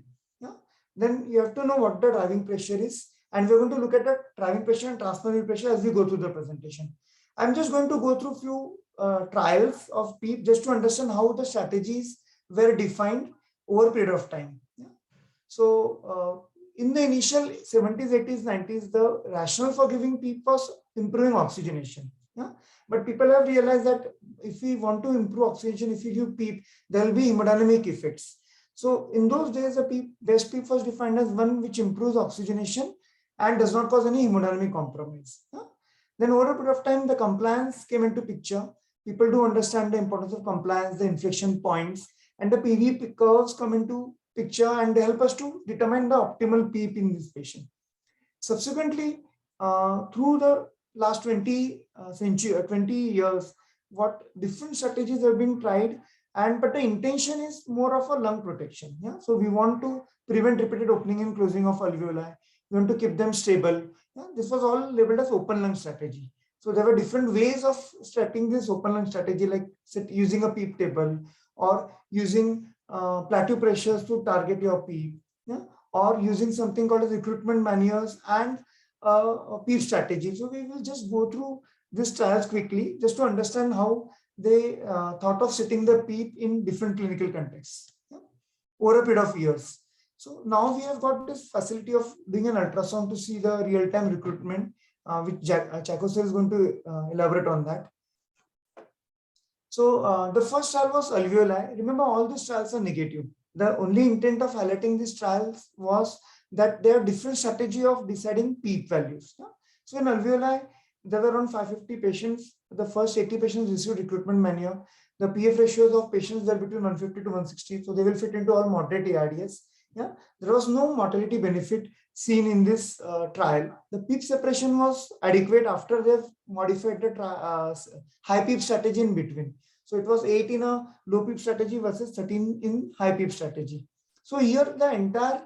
Then you have to know what the driving pressure is, and we're going to look at the driving pressure and transpulmonary pressure as we go through the presentation. I'm just going to go through a few trials of PEEP just to understand how the strategies were defined over a period of time. So in the initial 70s, 80s, 90s, the rationale for giving PEEP was improving oxygenation. But people have realized that if we want to improve oxygenation, if we give PEEP, there will be hemodynamic effects. So in those days, the best PEEP was defined as one which improves oxygenation and does not cause any hemodynamic compromise. Then over a period of time, the compliance came into picture. people do understand the importance of compliance, the inflection points, and the PV curves come into picture, and they help us to determine the optimal PEEP in this patient. Subsequently, through the last 20 years, what different strategies have been tried, but the intention is more of a lung protection. Yeah, so we want to prevent repeated opening and closing of alveoli. We want to keep them stable. Yeah, this was all labeled as open lung strategy. So there were different ways of starting this open lung strategy, like using a PEEP table or using plateau pressures to target your PEEP, yeah, or using something called as recruitment manuals and a PEEP strategy. So we will just go through these trials quickly just to understand how they thought of setting the PEEP in different clinical contexts, yeah, over a period of years. So now we have got this facility of doing an ultrasound to see the real-time recruitment, which Chaco sir is going to elaborate on that. So the first trial was alveoli. Remember, all these trials are negative. The only intent of highlighting these trials was that there are different strategy of deciding PEEP values. Yeah? So in alveoli, there were around 550 patients. The first 80 patients received recruitment mania. The PF ratios of patients were between 150 to 160. So they will fit into all moderate ARDS. Yeah, there was no mortality benefit seen in this trial. The PEEP separation was adequate after they've modified the high PEEP strategy in between. So it was 8 in a low PEEP strategy versus 13 in high PEEP strategy. So here the entire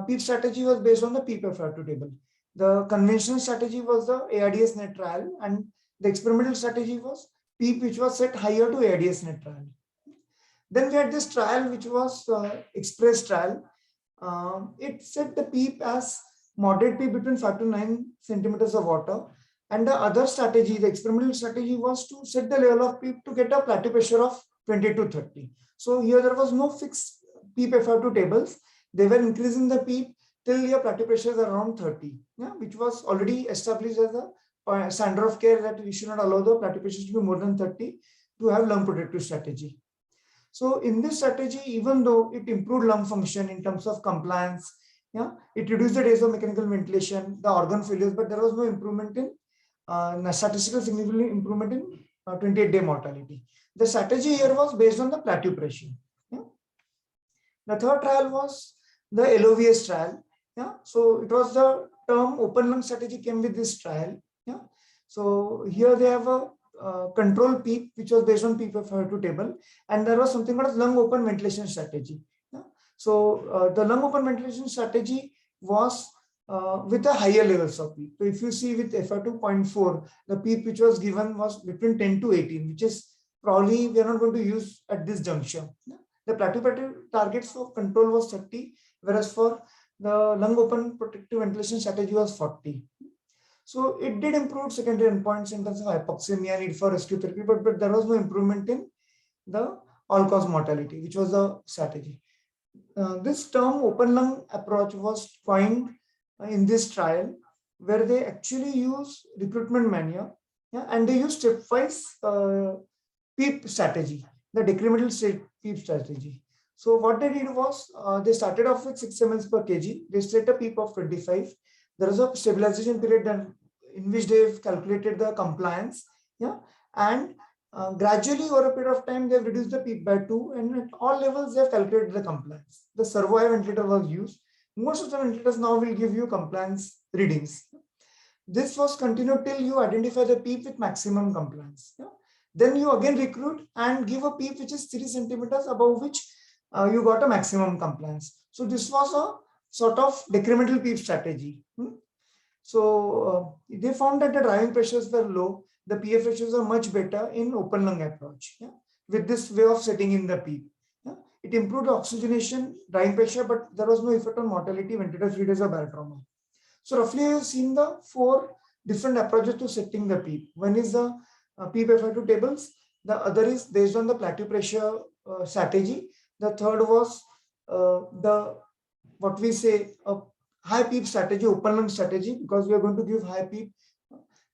PEEP strategy was based on the PEEP FR2 table. The conventional strategy was the ARDS net trial, and the experimental strategy was PEEP, which was set higher to ARDS net trial. Then we had this trial, which was express trial. It set the PEEP as moderate PEEP between 5 to 9 centimeters of water. And the other strategy, the experimental strategy, was to set the level of PEEP to get a plateau pressure of 20 to 30. So here there was no fixed PEEP FR2 tables. They were increasing the PEEP till your plateau pressures are around 30, yeah, which was already established as a standard of care that we should not allow the plateau pressures to be more than 30 to have lung protective strategy. So in this strategy, even though it improved lung function in terms of compliance, yeah, it reduced the days of mechanical ventilation, the organ failures, but there was no improvement in statistical significant improvement in 28-day mortality. The strategy here was based on the plateau pressure. Yeah. The third trial was the LOVS trial. Yeah. So it was the term open lung strategy came with this trial. Yeah. So here they have a control PEEP, which was based on PEEP FR2 table, and there was something called lung open ventilation strategy. Yeah? So the lung open ventilation strategy was with a higher levels of PEEP. So if you see with FR2.4, the PEEP which was given was between 10 to 18, which is probably we are not going to use at this juncture. Yeah? The plateau targets for control was 30, whereas for the lung open protective ventilation strategy was 40. So it did improve secondary endpoints in terms of hypoxemia, need for rescue therapy, but there was no improvement in the all-cause mortality, which was the strategy. This term open lung approach was coined in this trial, where they actually use recruitment mania, yeah, and they use stepwise PEEP strategy, the decremental state PEEP strategy. So what they did was they started off with 6 mL per kg. They set a PEEP of 25. There is a stabilization period in which they've calculated the compliance, yeah, and gradually over a period of time they've reduced the PEEP by 2, and at all levels they've calculated the compliance. The servo ventilator was used. Most of the ventilators now will give you compliance readings. This was continued till you identify the PEEP with maximum compliance. Yeah? Then you again recruit and give a PEEP which is 3 centimeters above which you got a maximum compliance. So this was a sort of decremental PEEP strategy. So they found that the driving pressures were low. The PF ratios are much better in open lung approach, yeah, with this way of setting in the PEEP. Yeah. It improved oxygenation, driving pressure, but there was no effect on mortality, ventilator-free days, or barotrauma. So roughly you have seen the 4 different approaches to setting the PEEP. One is the PEEP FR2 tables. The other is based on the plateau pressure strategy. The third was what we say high PEEP strategy, open lung strategy, because we are going to give high PEEP.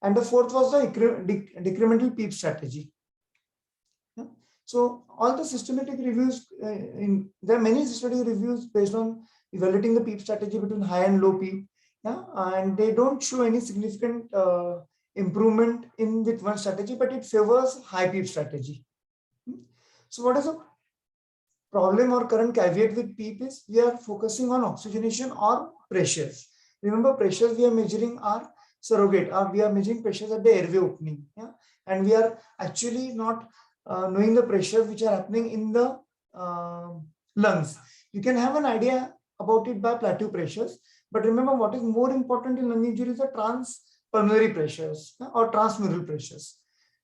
And the fourth was the decremental PEEP strategy. Yeah. So all the systematic reviews, there are many systematic reviews based on evaluating the PEEP strategy between high and low PEEP. Yeah. And they don't show any significant improvement in with one strategy, but it favors high PEEP strategy. So what is the problem or current caveat with PEEP is we are focusing on oxygenation or pressures. Remember, pressures we are measuring are surrogate, or we are measuring pressures at the airway opening. Yeah? And we are actually not knowing the pressures which are happening in the lungs. You can have an idea about it by plateau pressures, but remember what is more important in lung injury is the transpulmonary pressures or transmural pressures.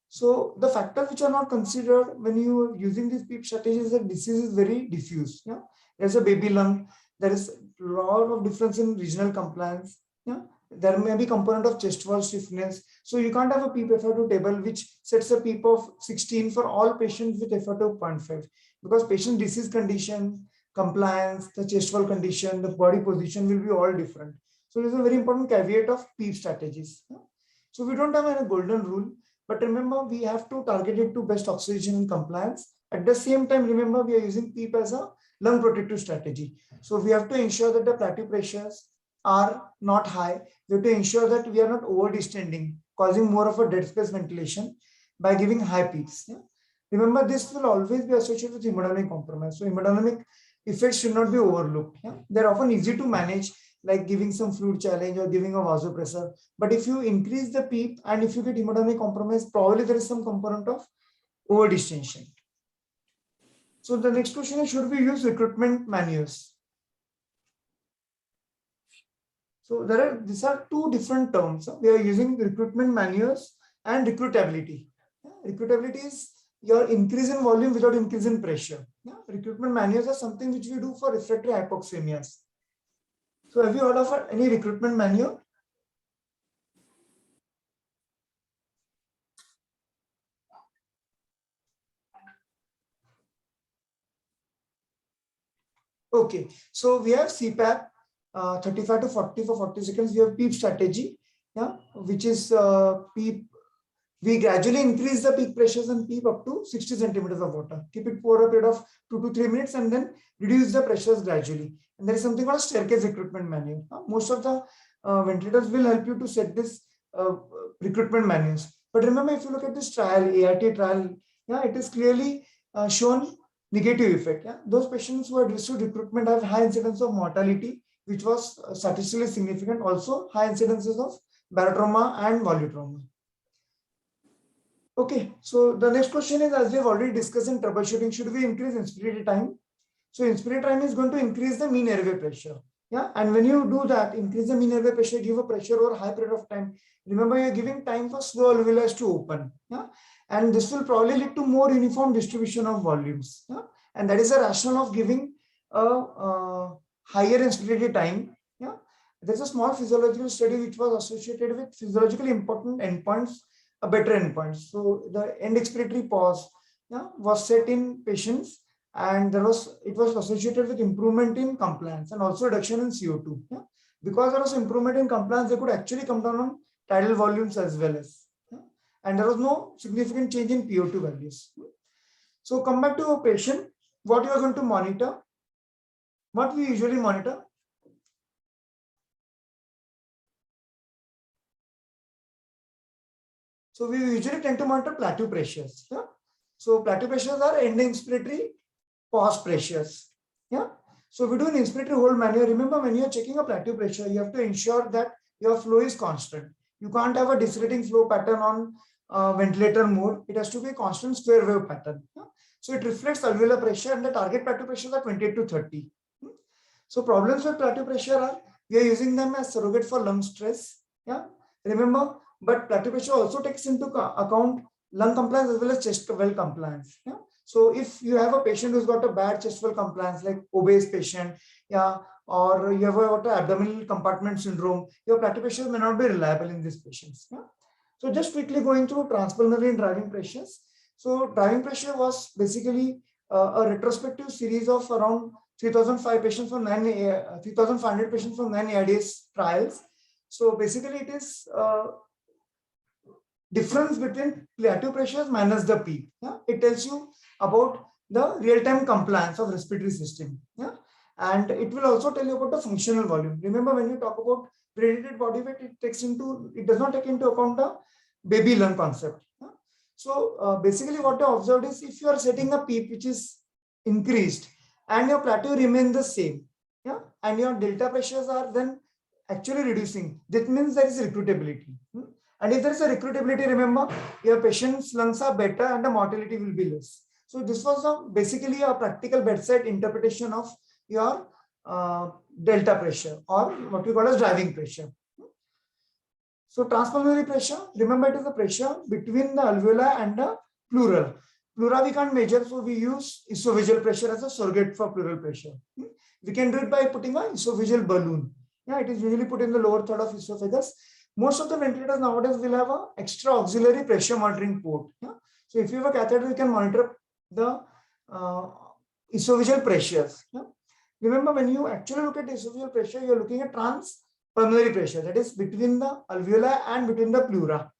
So the factors which are not considered when you are using these PEEP strategies, the disease is very diffuse. Yeah? There's a baby lung. There is a lot of difference in regional compliance. Yeah? There may be component of chest wall stiffness. So you can't have a PEEP FR2 table which sets a PEEP of 16 for all patients with FR2 0.5 because patient disease condition, compliance, the chest wall condition, the body position will be all different. So this is a very important caveat of PEEP strategies. Yeah? So we don't have a golden rule. But remember, we have to target it to best oxygen and compliance. At the same time, remember, we are using PEEP as a lung protective strategy. So we have to ensure that the plateau pressures are not high. We have to ensure that we are not over distending, causing more of a dead space ventilation by giving high PEEPs. Yeah? Remember, this will always be associated with hemodynamic compromise. So hemodynamic effects should not be overlooked. Yeah? They're often easy to manage, like giving some fluid challenge or giving a vasopressor. But if you increase the PEEP and if you get hemodynamic compromise, probably there is some component of over distension. So the next question is, should we use recruitment manuals? So these are two different terms. We are using recruitment manuals and recruitability. Recruitability is your increase in volume without increase in pressure. Recruitment manuals are something which we do for refractory hypoxemias. So have you heard of any recruitment manual? Okay, so we have CPAP, 35 to 40 for 40 seconds. We have PEEP strategy, yeah, which is PEEP. We gradually increase the peak pressures and PEEP up to 60 centimeters of water. Keep it for a period of 2 to 3 minutes and then reduce the pressures gradually. And there is something called a staircase recruitment manual. Most of the ventilators will help you to set this recruitment manuals. But remember, if you look at this trial, ART trial, yeah, it is clearly shown negative effect. Yeah? Those patients who had received recruitment have high incidence of mortality, which was statistically significant. Also, high incidences of barotrauma and volutrauma. Okay, so the next question is, as we have already discussed in troubleshooting, should we increase inspiratory time? So inspiratory time is going to increase the mean airway pressure. Yeah, and when you do that, increase the mean airway pressure, give a pressure over high period of time. Remember, you're giving time for slow alveolus to open. Yeah, and this will probably lead to more uniform distribution of volumes. Yeah, and that is the rationale of giving a higher inspiratory time. Yeah, there's a small physiological study which was associated with physiologically important endpoints, a better endpoint. So the end expiratory pause, yeah, was set in patients, and it was associated with improvement in compliance and also reduction in CO2. Yeah? Because there was improvement in compliance, they could actually come down on tidal volumes as well as, yeah? And there was no significant change in PO2 values. So come back to a patient, what you are going to monitor, what we usually monitor. So we usually tend to monitor plateau pressures. Yeah? So plateau pressures are end inspiratory pause pressures. Yeah. So we do an inspiratory hold manual. Remember, when you're checking a plateau pressure, you have to ensure that your flow is constant. You can't have a decelerating flow pattern on ventilator mode. It has to be a constant square wave pattern. Yeah? So it reflects alveolar pressure, and the target plateau pressures are 28 to 30. So problems with plateau pressure are, we are using them as surrogate for lung stress. Yeah. Remember, but plateau pressure also takes into account lung compliance as well as chest wall compliance. Yeah. So if you have a patient who's got a bad chest wall compliance, like obese patient, yeah, or you have got an abdominal compartment syndrome, your plateau pressure may not be reliable in these patients. Yeah. So just quickly going through transpulmonary and driving pressures. So driving pressure was basically a retrospective series of around 3,500 patients from 9 ARDS trials. So basically it is difference between plateau pressures minus the PEEP. Yeah? It tells you about the real-time compliance of respiratory system. Yeah? And it will also tell you about the functional volume. Remember, when you talk about predicted body weight, it does not take into account the baby lung concept. So basically what I observed is if you are setting a PEEP which is increased and your plateau remains the same, yeah, and your delta pressures are then actually reducing, that means there is recruitability. And if there is a recruitability, remember, your patient's lungs are better and the mortality will be less. So this was basically a practical bedside interpretation of your delta pressure, or what we call as driving pressure. So transpulmonary pressure, remember, it is the pressure between the alveoli and the pleural. Pleura we can't measure, so we use esophageal pressure as a surrogate for pleural pressure. We can do it by putting an esophageal balloon. Yeah, it is usually put in the lower third of esophagus. Most of the ventilators nowadays will have an extra auxiliary pressure monitoring port. Yeah? So if you have a catheter, you can monitor the esophageal pressures. Yeah? Remember, when you actually look at esophageal pressure, you are looking at transpulmonary pressure, that is between the alveoli and between the pleura.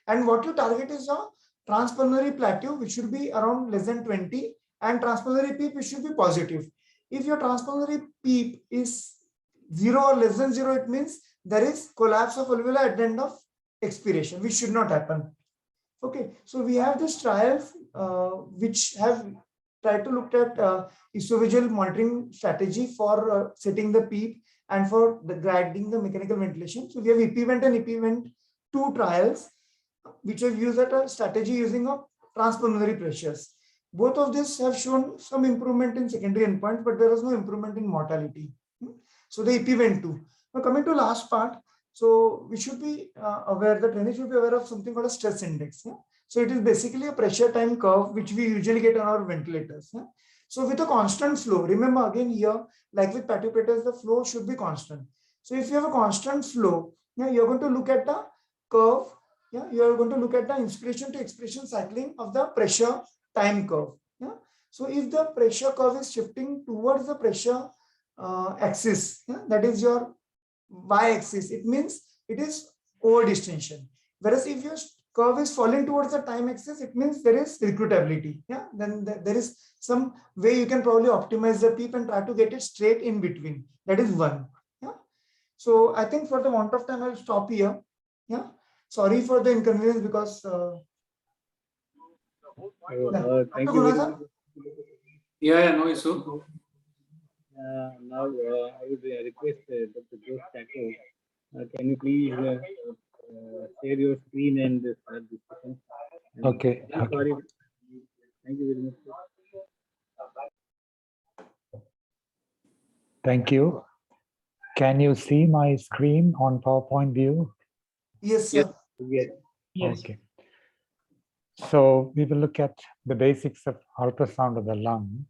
And what you target is a transpulmonary plateau, which should be around less than 20, and transpulmonary PEEP, which should be positive. If your transpulmonary PEEP is 0 or less than 0, it means there is collapse of alveoli at the end of expiration, which should not happen. Okay, so we have these trials which have tried to look at esophageal monitoring strategy for setting the PEEP and for grading the mechanical ventilation. So we have EPVent and EPVent 2 trials, which have used a strategy using a transpulmonary pressures. Both of these have shown some improvement in secondary endpoints, but there was no improvement in mortality. So the EPVent 2. Now coming to last part, so we should be aware, the trainee should be aware of something called a stress index. Yeah? So it is basically a pressure time curve, which we usually get on our ventilators. Yeah? So with a constant flow, remember again here, like with patupators, the flow should be constant. So if you have a constant flow, yeah, you're going to look at the curve. Yeah, you are going to look at the inspiration to expiration cycling of the pressure time curve. Yeah, so if the pressure curve is shifting towards the pressure axis, yeah, that is your y-axis, it means it is over distension. Whereas if your curve is falling towards the time axis, it means there is recruitability. Yeah, then there is some way you can probably optimize the PEEP and try to get it straight in between. That is one. Yeah. So I think for the want of time, I'll stop here. Yeah. Sorry for the inconvenience because. Thank you very much. Yeah, no issue. Now I would request Dr. Jose Taco, can you please share your screen and start discussion? Okay. Sorry. Thank you very much. Thank you. Can you see my screen on PowerPoint view? Yes, sir. Yes. Yes. Okay. So we will look at the basics of ultrasound of the lung.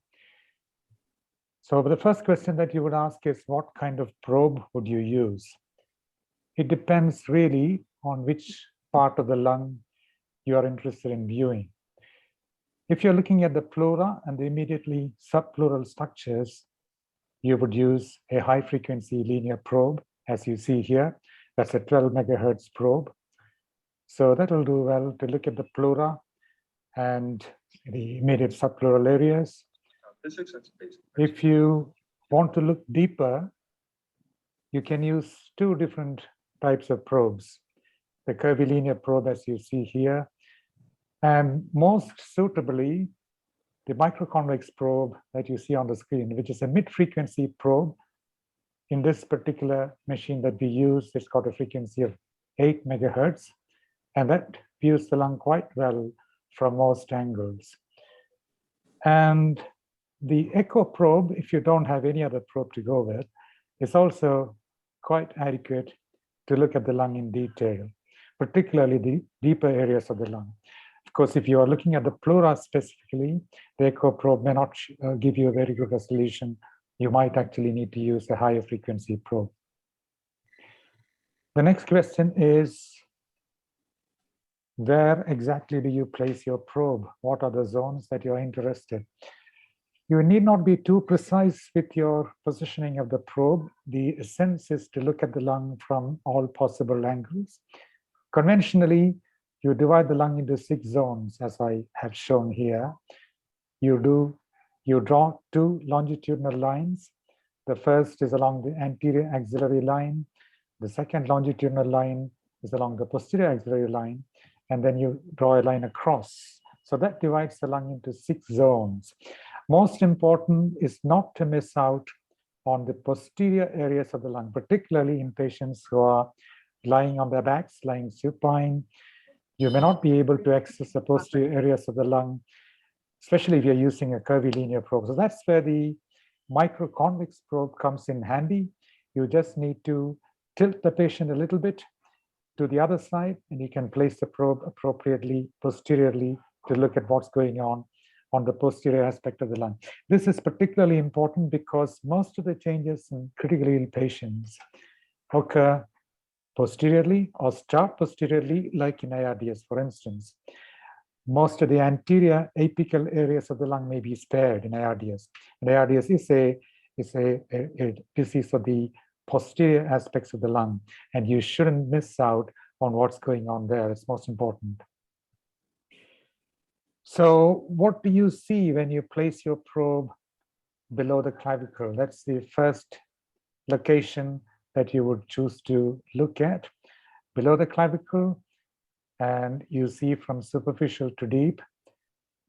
So the first question that you would ask is, what kind of probe would you use? It depends really on which part of the lung you are interested in viewing. If you're looking at the pleura and the immediately subpleural structures, you would use a high frequency linear probe, as you see here. That's a 12 megahertz probe. So that will do well to look at the pleura and the immediate subpleural areas. If you want to look deeper, you can use 2 different types of probes. The curvilinear probe, as you see here, and most suitably, the microconvex probe that you see on the screen, which is a mid-frequency probe. In this particular machine that we use, it's got a frequency of 8 megahertz, and that views the lung quite well from most angles. And the echo probe, if you don't have any other probe to go with, is also quite adequate to look at the lung in detail, particularly the deeper areas of the lung. Of course, if you are looking at the pleura specifically, the echo probe may not give you a very good resolution. You might actually need to use a higher frequency probe. The next question is, where exactly do you place your probe? What are the zones that you're interested? You need not be too precise with your positioning of the probe. The essence is to look at the lung from all possible angles. Conventionally, you divide the lung into 6 zones, as I have shown here. You draw 2 longitudinal lines. The first is along the anterior axillary line. The second longitudinal line is along the posterior axillary line. and then you draw a line across. So that divides the lung into 6 zones. Most important is not to miss out on the posterior areas of the lung, particularly in patients who are lying on their backs, lying supine. You may not be able to access the posterior areas of the lung, especially if you're using a curvilinear probe. So that's where the microconvex probe comes in handy. You just need to tilt the patient a little bit to the other side, and you can place the probe appropriately posteriorly to look at what's going on the posterior aspect of the lung. This is particularly important because most of the changes in critically ill patients occur posteriorly or start posteriorly, like in ARDS, for instance. Most of the anterior apical areas of the lung may be spared in ARDS. And ARDS is a disease of the posterior aspects of the lung, and you shouldn't miss out on what's going on there. It's most important. So what do you see when you place your probe below the clavicle? That's the first location that you would choose to look at, below the clavicle. And you see from superficial to deep,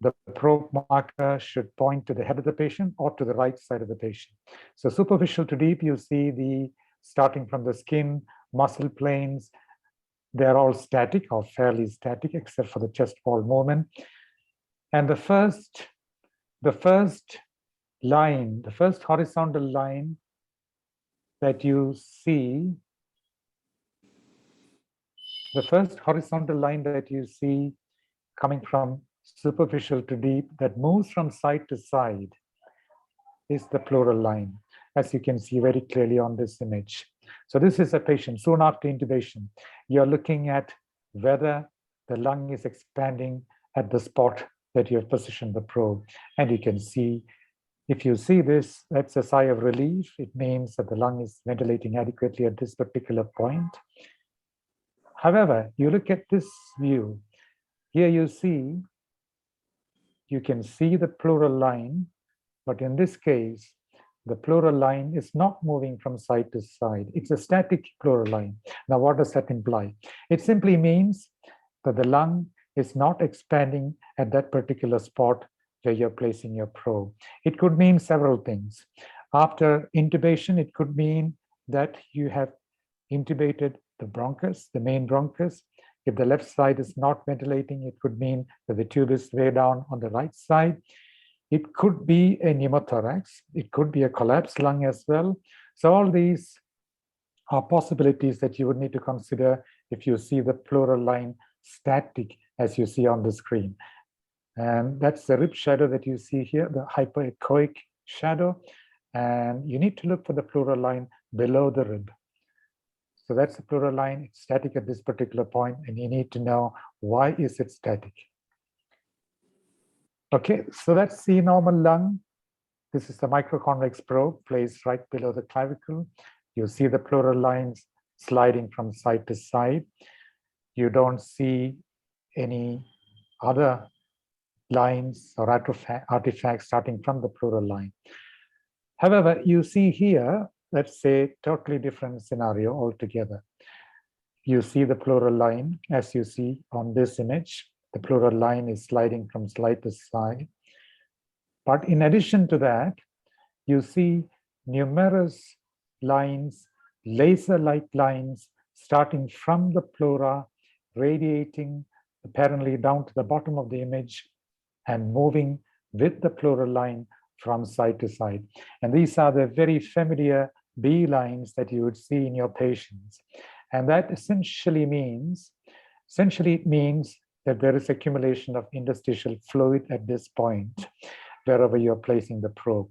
the probe marker should point to the head of the patient or to the right side of the patient. So superficial to deep, you see starting from the skin, muscle planes, they're all static or fairly static, except for the chest wall movement. And the first line, the first horizontal line that you see, coming from superficial to deep, that moves from side to side, is the pleural line, as you can see very clearly on this image. So this is a patient soon after intubation. You're looking at whether the lung is expanding at the spot that you have positioned the probe. And you can see, if you see this, that's a sigh of relief. It means that the lung is ventilating adequately at this particular point. However, you look at this view. Here you can see the pleural line, but in this case, the pleural line is not moving from side to side. It's a static pleural line. Now, what does that imply? It simply means that the lung is not expanding at that particular spot where you're placing your probe. It could mean several things. After intubation, it could mean that you have intubated the bronchus, the main bronchus. If the left side is not ventilating, it could mean that the tube is way down on the right side. It could be a pneumothorax. It could be a collapsed lung as well. So all these are possibilities that you would need to consider if you see the pleural line static, as you see on the screen. And that's the rib shadow that you see here, the hypoechoic shadow. And you need to look for the pleural line below the rib. So that's the pleural line. It's static at this particular point, and you need to know why is it static. Okay, so that's the normal lung. This is the microconvex probe placed right below the clavicle. You see the pleural lines sliding from side to side. You don't see any other lines or artifacts starting from the pleural line. However, you see here, let's say, totally different scenario altogether. You see the pleural line, as you see on this image. The pleural line is sliding from side to side. But in addition to that, you see numerous lines, laser-like lines, starting from the pleura, radiating apparently down to the bottom of the image and moving with the pleural line from side to side. And these are the very familiar B lines that you would see in your patients. And that essentially means that there is accumulation of interstitial fluid at this point, wherever you're placing the probe.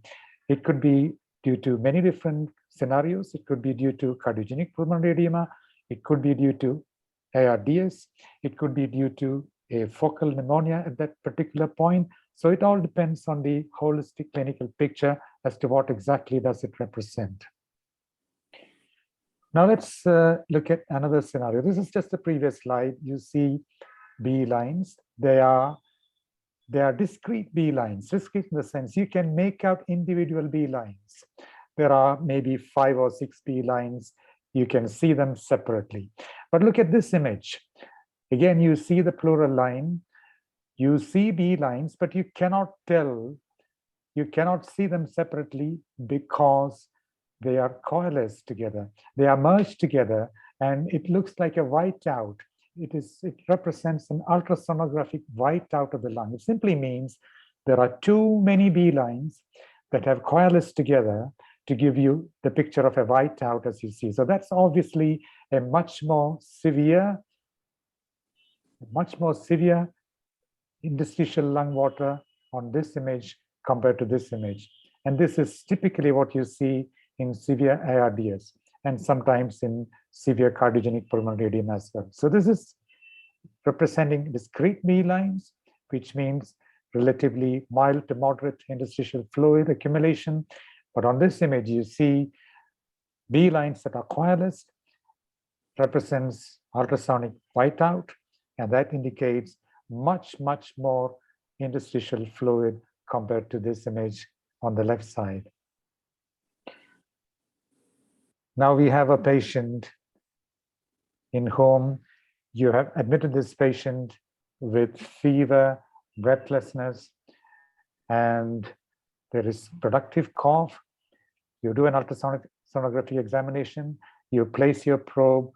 It could be due to many different scenarios. It could be due to cardiogenic pulmonary edema. It could be due to ARDS. It could be due to a focal pneumonia at that particular point. So it all depends on the holistic clinical picture as to what exactly does it represent. Now let's look at another scenario. This is just the previous slide. You see B lines. They are discrete B lines, discrete in the sense you can make out individual B lines. There are maybe 5 or 6 B lines. You can see them separately. But look at this image. Again, you see the pleural line, you see B lines, but you cannot tell, you cannot see them separately because they are coalesced together. They are merged together, and it looks like a whiteout. It represents an ultrasonographic whiteout of the lung. It simply means there are too many B lines that have coalesced together to give you the picture of a whiteout as you see. So that's obviously a much more severe interstitial lung water on this image compared to this image. And this is typically what you see in severe ARDS and sometimes in severe cardiogenic pulmonary edema as well. So this is representing discrete B lines, which means relatively mild to moderate interstitial fluid accumulation. But on this image, you see B lines that are coalesced, represents ultrasonic whiteout, and that indicates much more interstitial fluid compared to this image on the left side. Now we have a patient in whom you have admitted this patient with fever, breathlessness, and there is productive cough. You do an ultrasonography examination, you place your probe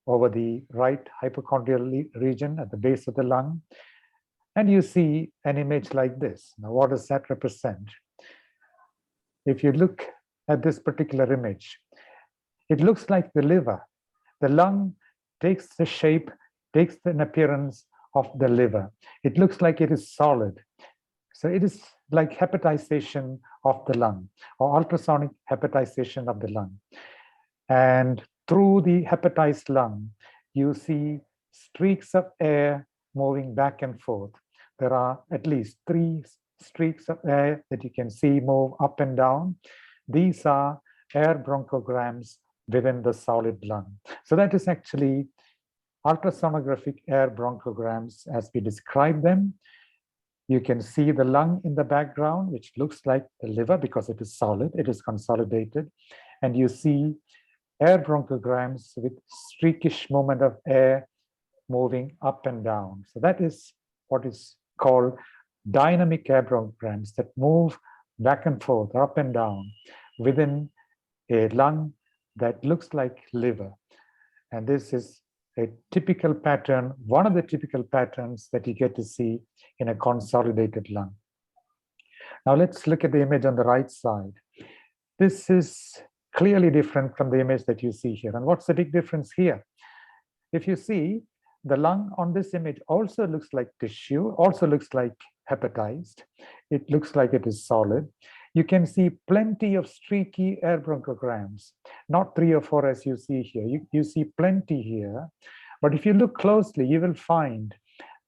over the right hypochondrial region at the base of the lung, and you see an image like this. Now, what does that represent? If you look at this particular image, it looks like the liver. The lung takes the shape, takes an appearance of the liver. It looks like it is solid. So it is like hepatization of the lung, or ultrasonic hepatization of the lung. And through the hepatized lung, you see streaks of air moving back and forth. There are at least 3 streaks of air that you can see move up and down. These are air bronchograms within the solid lung. So that is actually ultrasonographic air bronchograms as we describe them. You can see the lung in the background, which looks like the liver because it is solid, it is consolidated. And you see air bronchograms with streakish movement of air moving up and down. So that is what is called dynamic air bronchograms that move back and forth, up and down within a lung that looks like liver. And this is a typical pattern, one of the typical patterns that you get to see in a consolidated lung. Now let's look at the image on the right side. This is clearly different from the image that you see here. And what's the big difference here? If you see, the lung on this image also looks like tissue, also looks like hepatized. It looks like it is solid. You can see plenty of streaky air bronchograms, not 3 or 4 as you see here. You see plenty here. But if you look closely, you will find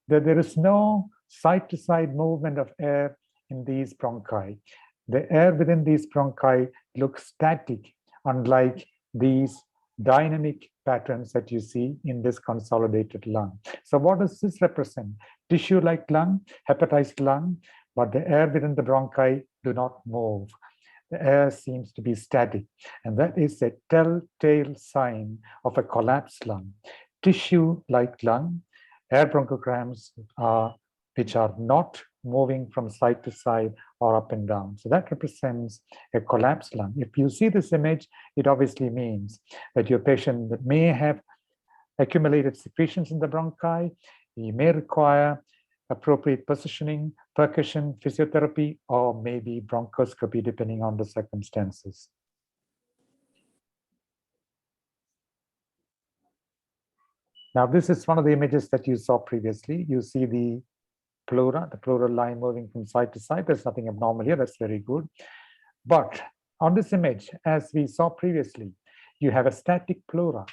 that there is no side-to-side movement of air in these bronchi. The air within these bronchi looks static, unlike these dynamic patterns that you see in this consolidated lung. So what does this represent? Tissue-like lung, hepatized lung, but the air within the bronchi do not move. The air seems to be static, and that is a telltale sign of a collapsed lung. Tissue-like lung, air bronchograms which are not moving from side to side or up and down. So that represents a collapsed lung. If you see this image, it obviously means that your patient may have accumulated secretions in the bronchi. He may require appropriate positioning, percussion, physiotherapy, or maybe bronchoscopy, depending on the circumstances. Now, this is one of the images that you saw previously. You see the pleura, the pleural line moving from side to side. There's nothing abnormal here. That's very good. But on this image, as we saw previously, you have a static pleura.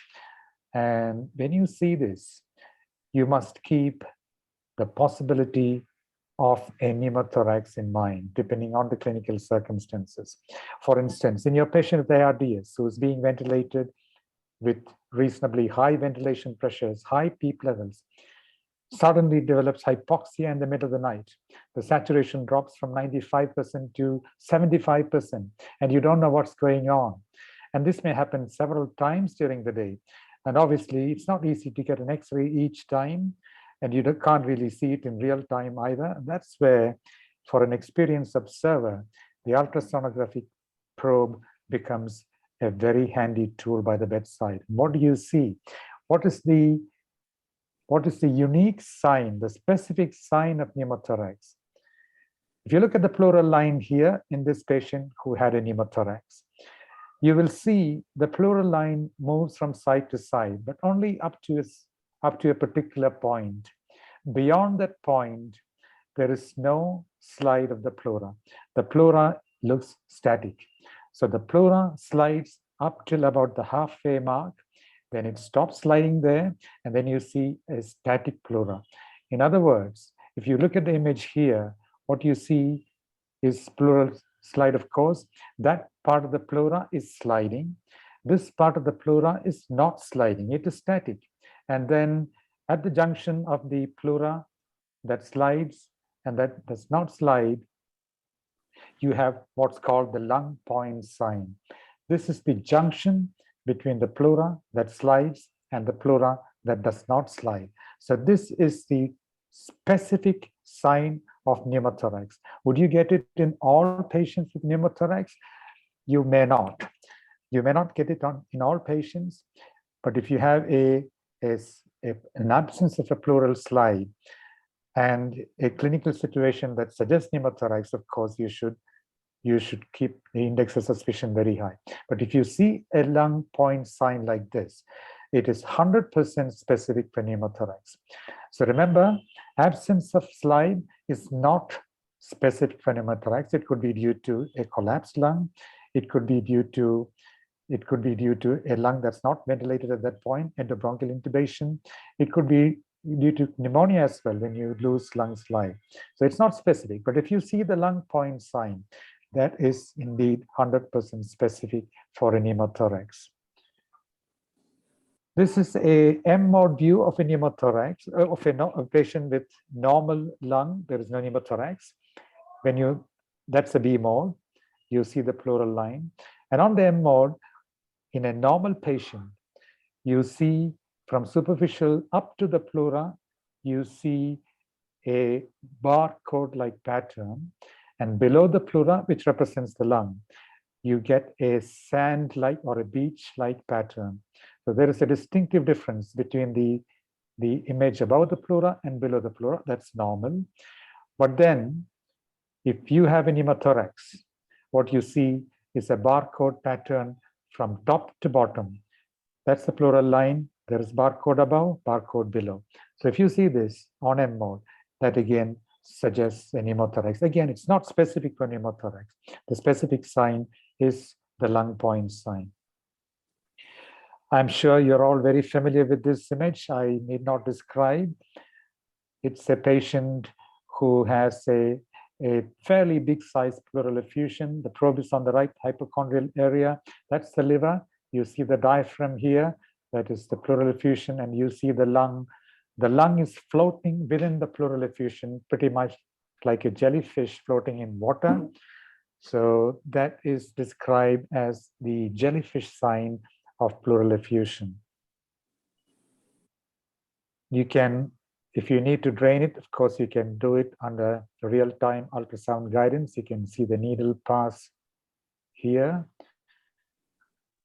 And when you see this, you must keep the possibility of a pneumothorax in mind, depending on the clinical circumstances. For instance, in your patient with ARDS who is being ventilated with reasonably high ventilation pressures, high PEEP levels, suddenly develops hypoxia in the middle of the night. The saturation drops from 95% to 75%, and you don't know what's going on. And this may happen several times during the day. And obviously, it's not easy to get an X-ray each time, and you can't really see it in real time either. And that's where, for an experienced observer, the ultrasonographic probe becomes a very handy tool by the bedside. What do you see? What is the unique sign, the specific sign of pneumothorax? If you look at the pleural line here in this patient who had a pneumothorax, you will see the pleural line moves from side to side, but only up to a particular point. Beyond that point, there is no slide of the pleura. The pleura looks static. So the pleura slides up till about the halfway mark, then it stops sliding there, and then you see a static pleura. In other words, if you look at the image here, what you see is pleural slide, of course. That part of the pleura is sliding. This part of the pleura is not sliding, it is static. And then at the junction of the pleura that slides and that does not slide, you have what's called the lung point sign. This is the junction between the pleura that slides and the pleura that does not slide. So this is the specific sign of pneumothorax. Would you get it in all patients with pneumothorax? You may not. You may not get it in all patients, but if you have an absence of a pleural slide and a clinical situation that suggests pneumothorax, of course, you should keep the index of suspicion very high. But if you see a lung point sign like this, it is 100% specific for pneumothorax. So remember, absence of slide is not specific for pneumothorax. It could be due to a collapsed lung. It could be due to a lung that's not ventilated at that point, endobronchial intubation. It could be due to pneumonia as well when you lose lung slide. So it's not specific, but if you see the lung point sign, that is indeed 100% specific for a pneumothorax. This is a M-mode view of a pneumothorax, of a patient with normal lung. There is no pneumothorax. That's a B mode. You see the pleural line. And on the M mode, in a normal patient, you see from superficial up to the pleura, you see a barcode-like pattern. And below the pleura, which represents the lung, you get a sand-like or a beach-like pattern. So there is a distinctive difference between the image above the pleura and below the pleura. That's normal. But then, if you have a pneumothorax, what you see is a barcode pattern from top to bottom. That's the pleural line. There is barcode above, barcode below. So if you see this on M mode, that again suggests a pneumothorax. Again, it's not specific for pneumothorax. The specific sign is the lung point sign. I'm sure you're all very familiar with this image. I need not describe. It's a patient who has a fairly big size pleural effusion. The probe is on the right hypochondrial area. That's the liver. You see the diaphragm here. That is the pleural effusion, and you see the lung. The lung is floating within the pleural effusion, pretty much like a jellyfish floating in water. So that is described as the jellyfish sign of pleural effusion. You can, if you need to drain it, of course, you can do it under real-time ultrasound guidance. You can see the needle pass here.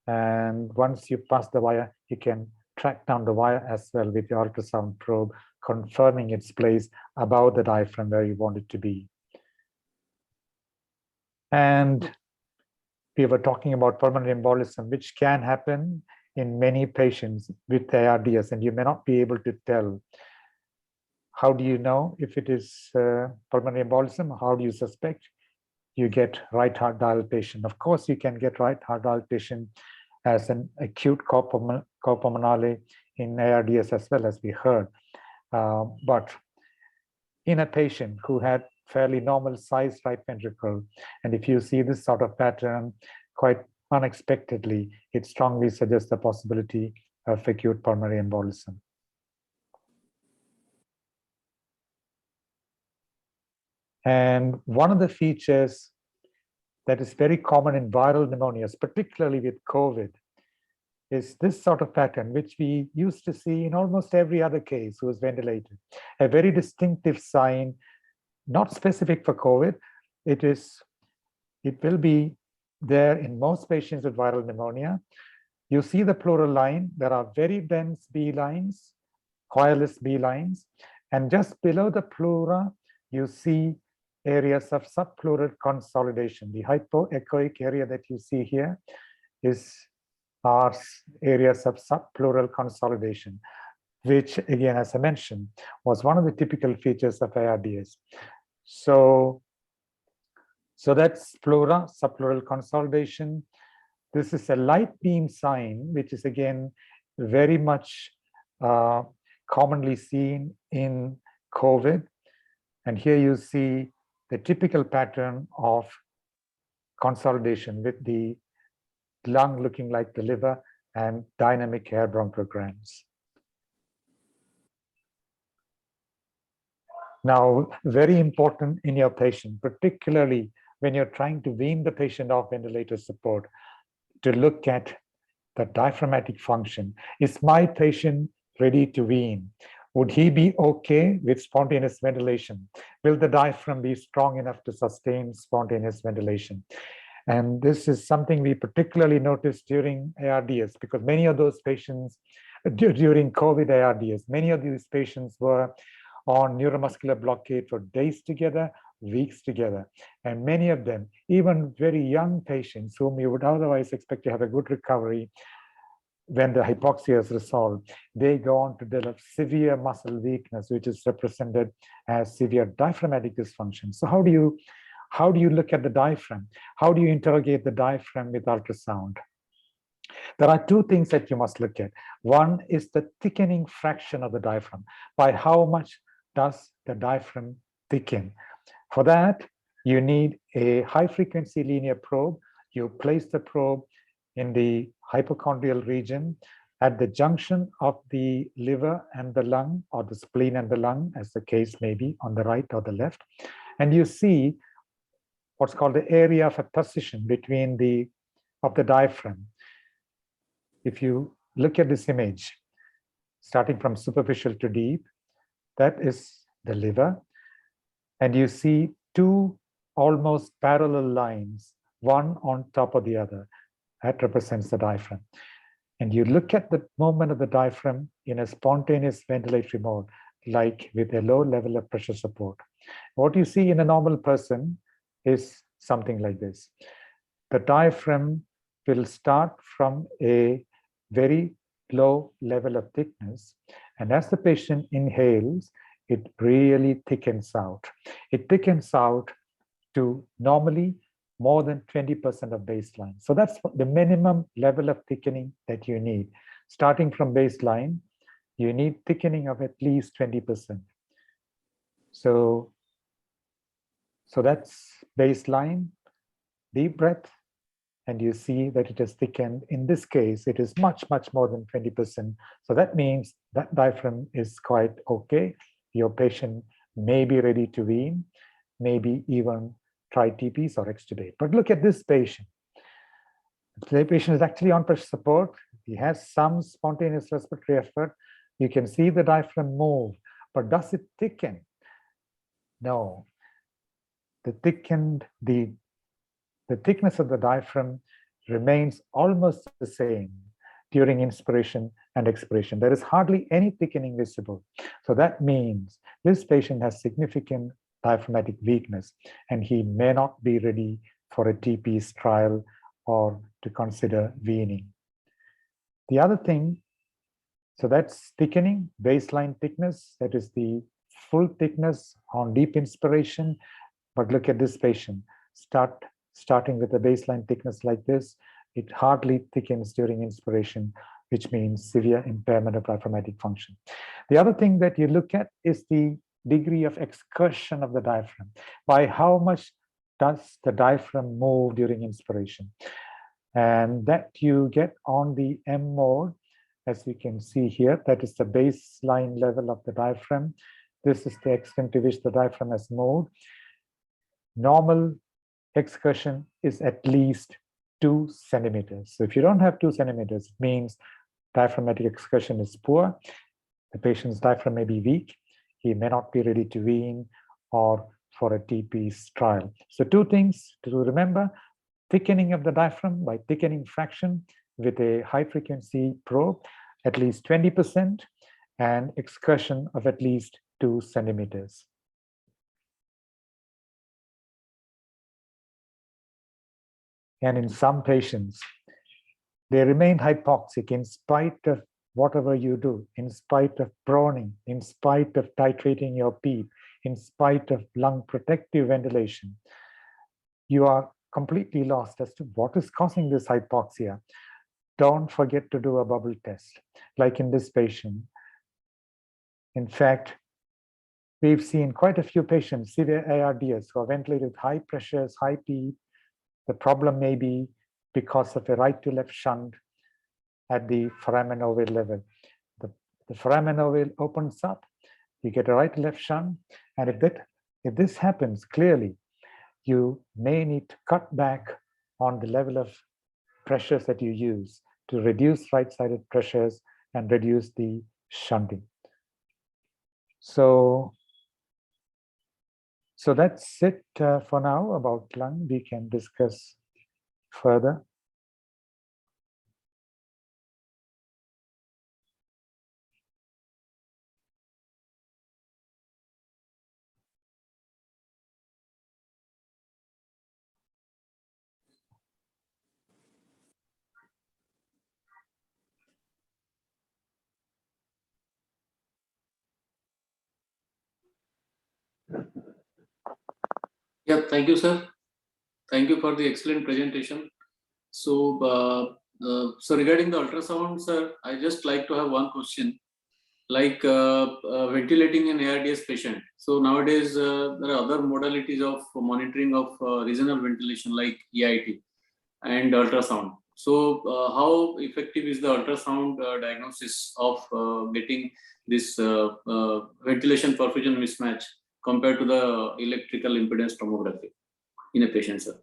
And once you pass the wire, you can track down the wire as well with the ultrasound probe, confirming its place above the diaphragm where you want it to be. And we were talking about pulmonary embolism, which can happen in many patients with ARDS, and you may not be able to tell. How do you know if it is pulmonary embolism? How do you suspect? You get right heart dilatation. Of course, you can get right heart dilatation as an acute cor pulmonale in ARDS as well, as we heard. But in a patient who had fairly normal sized right ventricle, and if you see this sort of pattern quite unexpectedly, it strongly suggests the possibility of acute pulmonary embolism. And one of the features that is very common in viral pneumonias, particularly with COVID, is this sort of pattern, which we used to see in almost every other case who was ventilated. A very distinctive sign, not specific for COVID. It will be there in most patients with viral pneumonia. You see the pleural line. There are very dense B lines, coilless B lines. And just below the pleura, you see areas of subpleural consolidation. The hypoechoic area that you see here are areas of subpleural consolidation, which again, as I mentioned, was one of the typical features of ARDS. So that's pleura, subpleural consolidation. This is a light beam sign, which is again very much commonly seen in COVID. And here you see the typical pattern of consolidation with the lung looking like the liver and dynamic air bronchograms. Now, very important in your patient, particularly when you're trying to wean the patient off ventilator support, to look at the diaphragmatic function. Is my patient ready to wean? Would he be okay with spontaneous ventilation? Will the diaphragm be strong enough to sustain spontaneous ventilation? And this is something we particularly noticed during ARDS, because many of those patients, during COVID ARDS, many of these patients were on neuromuscular blockade for days together, weeks together. And many of them, even very young patients whom you would otherwise expect to have a good recovery, when the hypoxia is resolved, they go on to develop severe muscle weakness, which is represented as severe diaphragmatic dysfunction. So how do you look at the diaphragm? How do you interrogate the diaphragm with ultrasound? There are two things that you must look at. One is the thickening fraction of the diaphragm. By how much does the diaphragm thicken? For that, you need a high-frequency linear probe. You place the probe in the hypochondrial region at the junction of the liver and the lung, or the spleen and the lung, as the case may be, on the right or the left. And you see what's called the area of apposition between the diaphragm. If you look at this image, starting from superficial to deep, that is the liver. And you see two almost parallel lines, one on top of the other. That represents the diaphragm. And you look at the movement of the diaphragm in a spontaneous ventilatory mode, like with a low level of pressure support. What you see in a normal person is something like this. The diaphragm will start from a very low level of thickness. And as the patient inhales, it really thickens out. It thickens out to normally more than 20% of baseline. So that's the minimum level of thickening that you need. Starting from baseline, you need thickening of at least 20%. So that's baseline, deep breath, and you see that it is thickened. In this case, it is much, much more than 20%. So that means that diaphragm is quite okay. Your patient may be ready to wean, maybe even try TPs or extubate. But look at this patient. The patient is actually on pressure support. He has some spontaneous respiratory effort. You can see the diaphragm move, but does it thicken? No. The thickness of the diaphragm remains almost the same during inspiration and expiration. There is hardly any thickening visible. So that means this patient has significant diaphragmatic weakness, and he may not be ready for a TP's trial or to consider weaning. The other thing, so that's thickening, baseline thickness, that is the full thickness on deep inspiration. But look at this patient, starting with a baseline thickness like this, it hardly thickens during inspiration, which means severe impairment of diaphragmatic function. The other thing that you look at is the degree of excursion of the diaphragm. By how much does the diaphragm move during inspiration? And that you get on the M mode, as we can see here, that is the baseline level of the diaphragm. This is the extent to which the diaphragm has moved. Normal excursion is at least 2 centimeters. So if you don't have 2 centimeters, it means diaphragmatic excursion is poor. The patient's diaphragm may be weak. He may not be ready to wean or for a TP trial. So 2 things to remember: thickening of the diaphragm by thickening fraction with a high frequency probe, at least 20%, and excursion of at least 2 centimeters. And in some patients, they remain hypoxic in spite of whatever you do, in spite of proning, in spite of titrating your PEEP, in spite of lung protective ventilation. You are completely lost as to what is causing this hypoxia. Don't forget to do a bubble test, like in this patient. In fact, we've seen quite a few patients, severe ARDS, who are ventilated with high pressures, high PEEP. The problem may be because of a right to left shunt at the foramen ovale level. The foramen ovale opens up, you get a right to left shunt, and if this happens, clearly, you may need to cut back on the level of pressures that you use to reduce right-sided pressures and reduce the shunting. So that's it for now about lung. We can discuss further. Yeah, thank you, sir. Thank you for the excellent presentation. So, so regarding the ultrasound, sir, I just like to have one question. Like ventilating an ARDS patient. So nowadays there are other modalities of monitoring of regional ventilation like EIT and ultrasound. So how effective is the ultrasound diagnosis of getting this ventilation perfusion mismatch compared to the electrical impedance tomography in a patient, sir?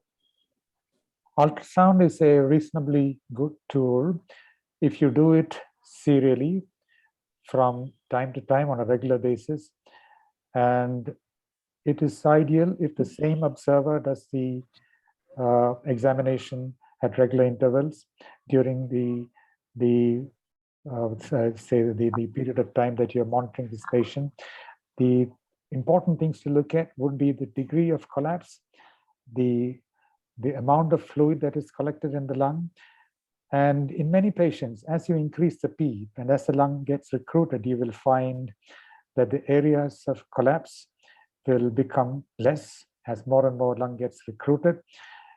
Ultrasound is a reasonably good tool if you do it serially from time to time on a regular basis. And it is ideal if the same observer does the examination at regular intervals during the period of time that you're monitoring this patient. The important things to look at would be the degree of collapse, the amount of fluid that is collected in the lung. And in many patients, as you increase the PEEP and as the lung gets recruited, you will find that the areas of collapse will become less as more and more lung gets recruited.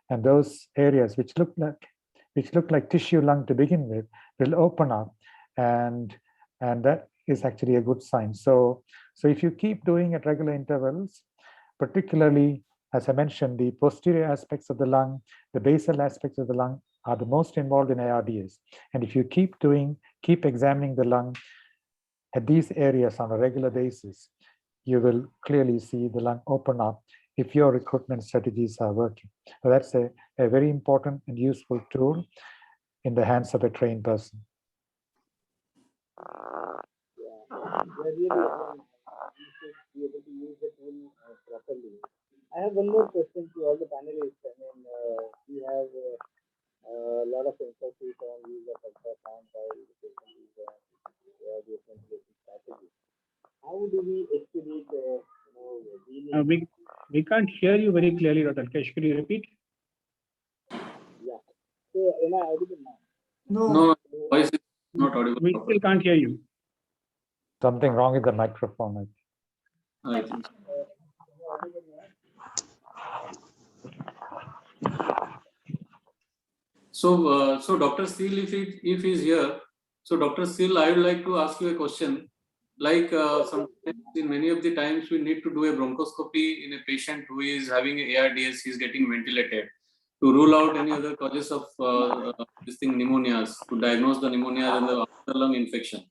And those areas which look like tissue lung to begin with will open up, and that is actually a good sign. So if you keep doing at regular intervals, particularly, as I mentioned, the posterior aspects of the lung, the basal aspects of the lung are the most involved in ARDS. And if you keep examining the lung at these areas on a regular basis, you will clearly see the lung open up if your recruitment strategies are working. So that's a very important and useful tool in the hands of a trained person. I have one more question to all the panelists. I mean, we have a lot of emphasis on use of ultrasound by the ventilation strategy. How do we estimate, we can't hear you very clearly, Dr. Alkesh. Could you repeat? Yeah. So, am I audible now? No, voice is not audible. We still can't hear you. Something wrong with the microphone. I think. So, so Dr. Steele, if he's here, so Dr. Steele, I would like to ask you a question. Like sometimes in many of the times we need to do a bronchoscopy in a patient who is having ARDS, he's getting ventilated, to rule out any other causes of pneumonias, to diagnose the pneumonia and the upper lung infection.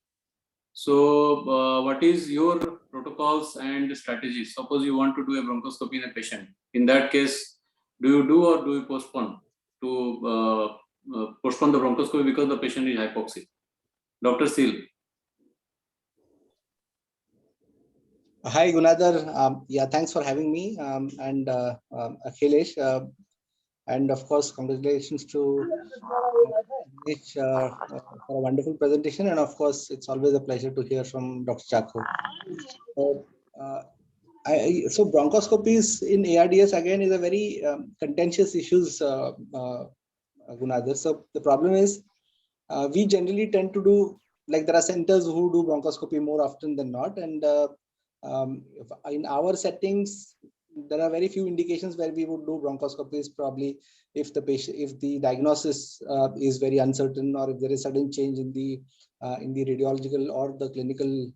So what is your protocols and strategies? Suppose you want to do a bronchoscopy in a patient. In that case, do you do or do you postpone? to postpone the bronchoscopy because the patient is hypoxic. Dr. Seal. Hi, Gunadhar. Yeah, thanks for having me. And Akhilesh. And of course, congratulations to Akhilesh for a wonderful presentation. And of course, it's always a pleasure to hear from Dr. Chakko. So, so bronchoscopies in ARDS again is a very contentious issues, Gunadhar. So the problem is we generally tend to do, like there are centers who do bronchoscopy more often than not. And in our settings, there are very few indications where we would do bronchoscopies, probably if the patient, if the diagnosis is very uncertain, or if there is sudden change in the radiological or the clinical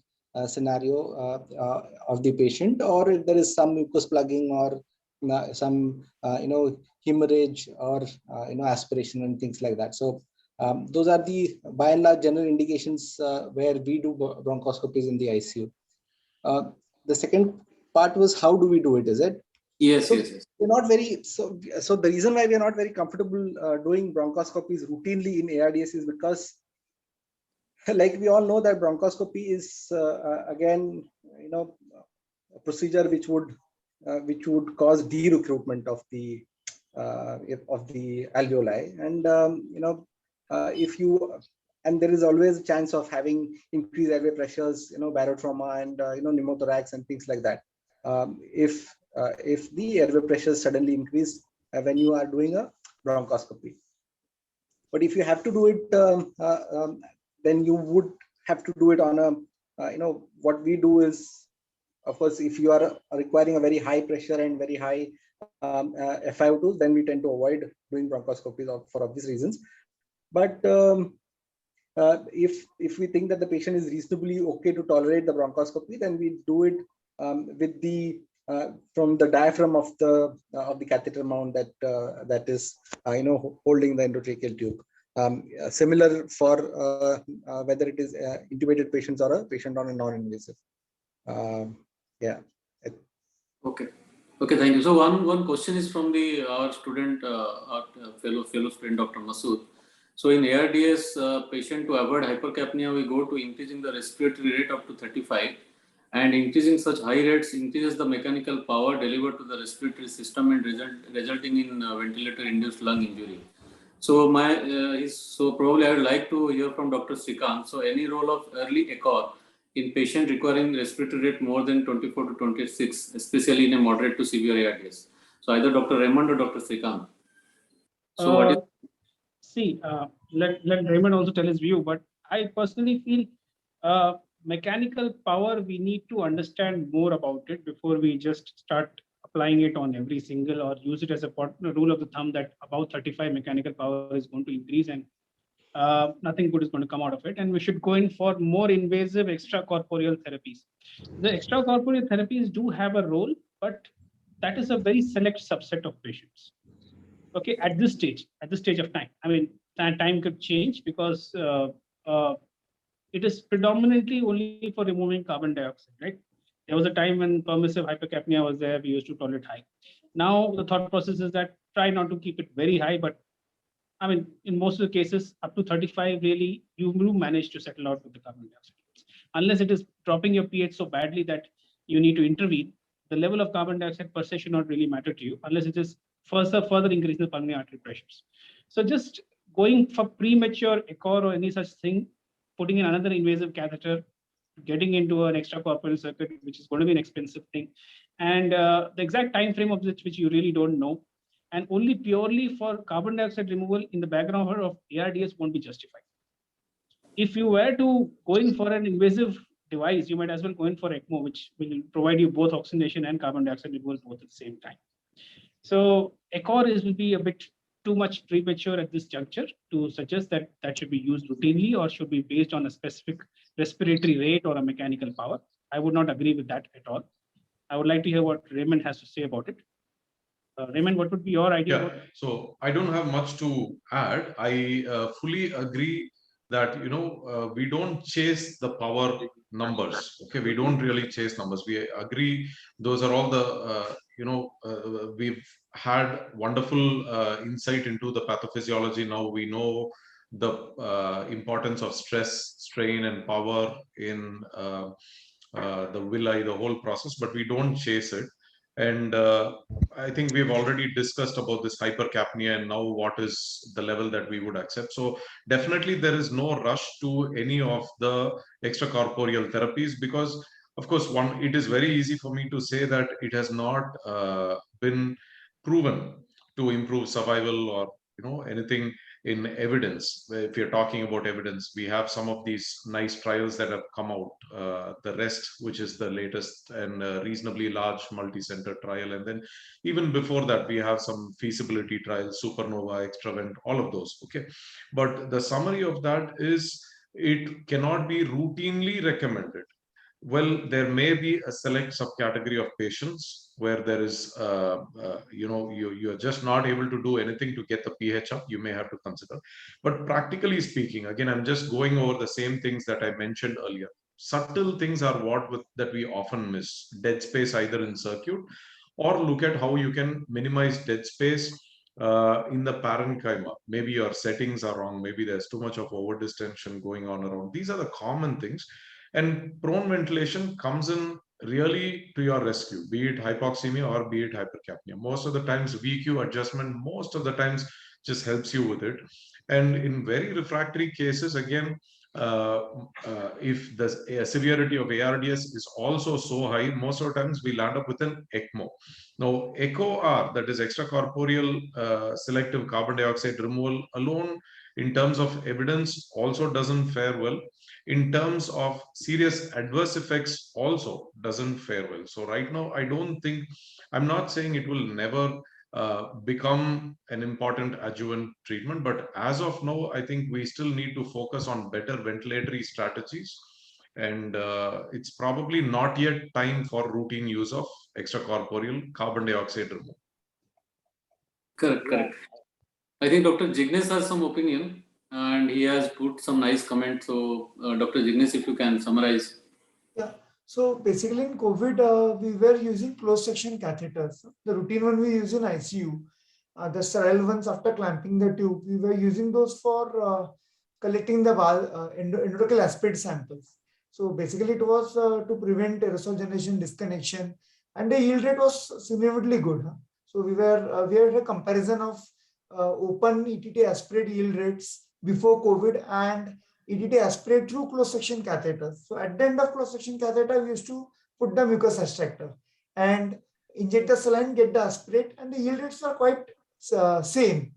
scenario of the patient, or if there is some mucus plugging or some hemorrhage or aspiration and things like that. So those are the by and large general indications where we do bronchoscopies in the ICU. The second part was, how do we do it? Is it? Yes, So yes. we're not very so the reason why we are not very comfortable doing bronchoscopies routinely in ARDS is because, like we all know, that bronchoscopy is again a procedure which would cause de-recruitment of the alveoli, and if you, and there is always a chance of having increased airway pressures, barotrauma and pneumothorax and things like that. If the airway pressures suddenly increase when you are doing a bronchoscopy, but if you have to do it, then you would have to do it on a what we do is, of course, if you are requiring a very high pressure and very high FiO2, then we tend to avoid doing bronchoscopies for obvious reasons. But if we think that the patient is reasonably okay to tolerate the bronchoscopy, then we do it with the from the diaphragm of the catheter mount that is holding the endotracheal tube. Similar for whether it is intubated patients or a patient on a non-invasive. Yeah. Okay. Okay, thank you. So one question is from our student, our fellow student, Dr. Masood. So in ARDS patient, to avoid hypercapnia, we go to increasing the respiratory rate up to 35, and increasing such high rates increases the mechanical power delivered to the respiratory system and resulting in ventilator-induced lung injury. So so probably I would like to hear from Dr. Srikanth. So any role of early ECHO in patient requiring respiratory rate more than 24 to 26, especially in a moderate to severe ARDS. So either Dr. Raymond or Dr. Srikanth. So what is? See, let Raymond also tell his view, but I personally feel mechanical power, we need to understand more about it before we just start applying it on every single, or use it as a rule of the thumb that about 35 mechanical power is going to increase and nothing good is going to come out of it. And we should go in for more invasive extracorporeal therapies. The extracorporeal therapies do have a role, but that is a very select subset of patients. Okay, at this stage of time. I mean, time could change because it is predominantly only for removing carbon dioxide, right? There was a time when permissive hypercapnia was there, we used to tolerate high. Now the thought process is that try not to keep it very high, but I mean, in most of the cases, up to 35, really, you will manage to settle out with the carbon dioxide. Unless it is dropping your pH so badly that you need to intervene, the level of carbon dioxide per se should not really matter to you, unless it is further increase the pulmonary artery pressures. So just going for premature ECHO or any such thing, putting in another invasive catheter, getting into an extracorporeal circuit, which is going to be an expensive thing, and the exact time frame of which you really don't know, and only purely for carbon dioxide removal in the background of ARDS won't be justified. If you were to go in for an invasive device, you might as well go in for ECMO, which will provide you both oxygenation and carbon dioxide removal both at the same time. So ECHO will be a bit too much premature at this juncture to suggest that that should be used routinely or should be based on a specific respiratory rate or a mechanical power. I would not agree with that at all. I would like to hear what Raymond has to say about it. Raymond, what would be your idea? Yeah, so I don't have much to add. I fully agree that we don't chase the power numbers. Okay, we don't really chase numbers. We agree those are all the we've had wonderful insight into the pathophysiology. Now we know the importance of stress, strain, and power in the villi, the whole process, but we don't chase it. And I think we've already discussed about this hypercapnia and now what is the level that we would accept. So definitely there is no rush to any of the extracorporeal therapies, because of course, it is very easy for me to say that it has not been proven to improve survival or anything in evidence. If you're talking about evidence, we have some of these nice trials that have come out. The REST, which is the latest and reasonably large multi-center trial, and then even before that, we have some feasibility trials, Supernova, Extravent, all of those. Okay, but the summary of that is it cannot be routinely recommended. Well, there may be a select subcategory of patients where there is, you're just not able to do anything to get the pH up. You may have to consider. But practically speaking, again, I'm just going over the same things that I mentioned earlier. Subtle things are that we often miss. Dead space either in circuit, or look at how you can minimize dead space in the parenchyma. Maybe your settings are wrong. Maybe there's too much of overdistension going on around. These are the common things. And prone ventilation comes in really to your rescue, be it hypoxemia or be it hypercapnia. Most of the times, VQ adjustment, most of the times just helps you with it. And in very refractory cases, again, if the severity of ARDS is also so high, most of the times we land up with an ECMO. Now, ECHO-R, that is extracorporeal selective carbon dioxide removal alone, in terms of evidence, also doesn't fare well. In terms of serious adverse effects, also doesn't fare well. So right now, I'm not saying it will never become an important adjuvant treatment, but as of now, I think we still need to focus on better ventilatory strategies. And it's probably not yet time for routine use of extracorporeal carbon dioxide removal. Correct. I think Dr. Jignesh has some opinion and he has put some nice comments. So Dr. Jignesh, if you can summarize. Yeah. So basically in COVID, we were using closed section catheters. The routine one we use in ICU, the sterile ones after clamping the tube, we were using those for collecting the endotracheal aspirate samples. So basically it was to prevent aerosol generation disconnection, and the yield rate was significantly good. So we had a comparison of open ETT aspirate yield rates before COVID and ETT aspirate through closed section catheters. So at the end of closed section catheter, we used to put the mucus extractor and inject the saline, get the aspirate, and the yield rates are quite same.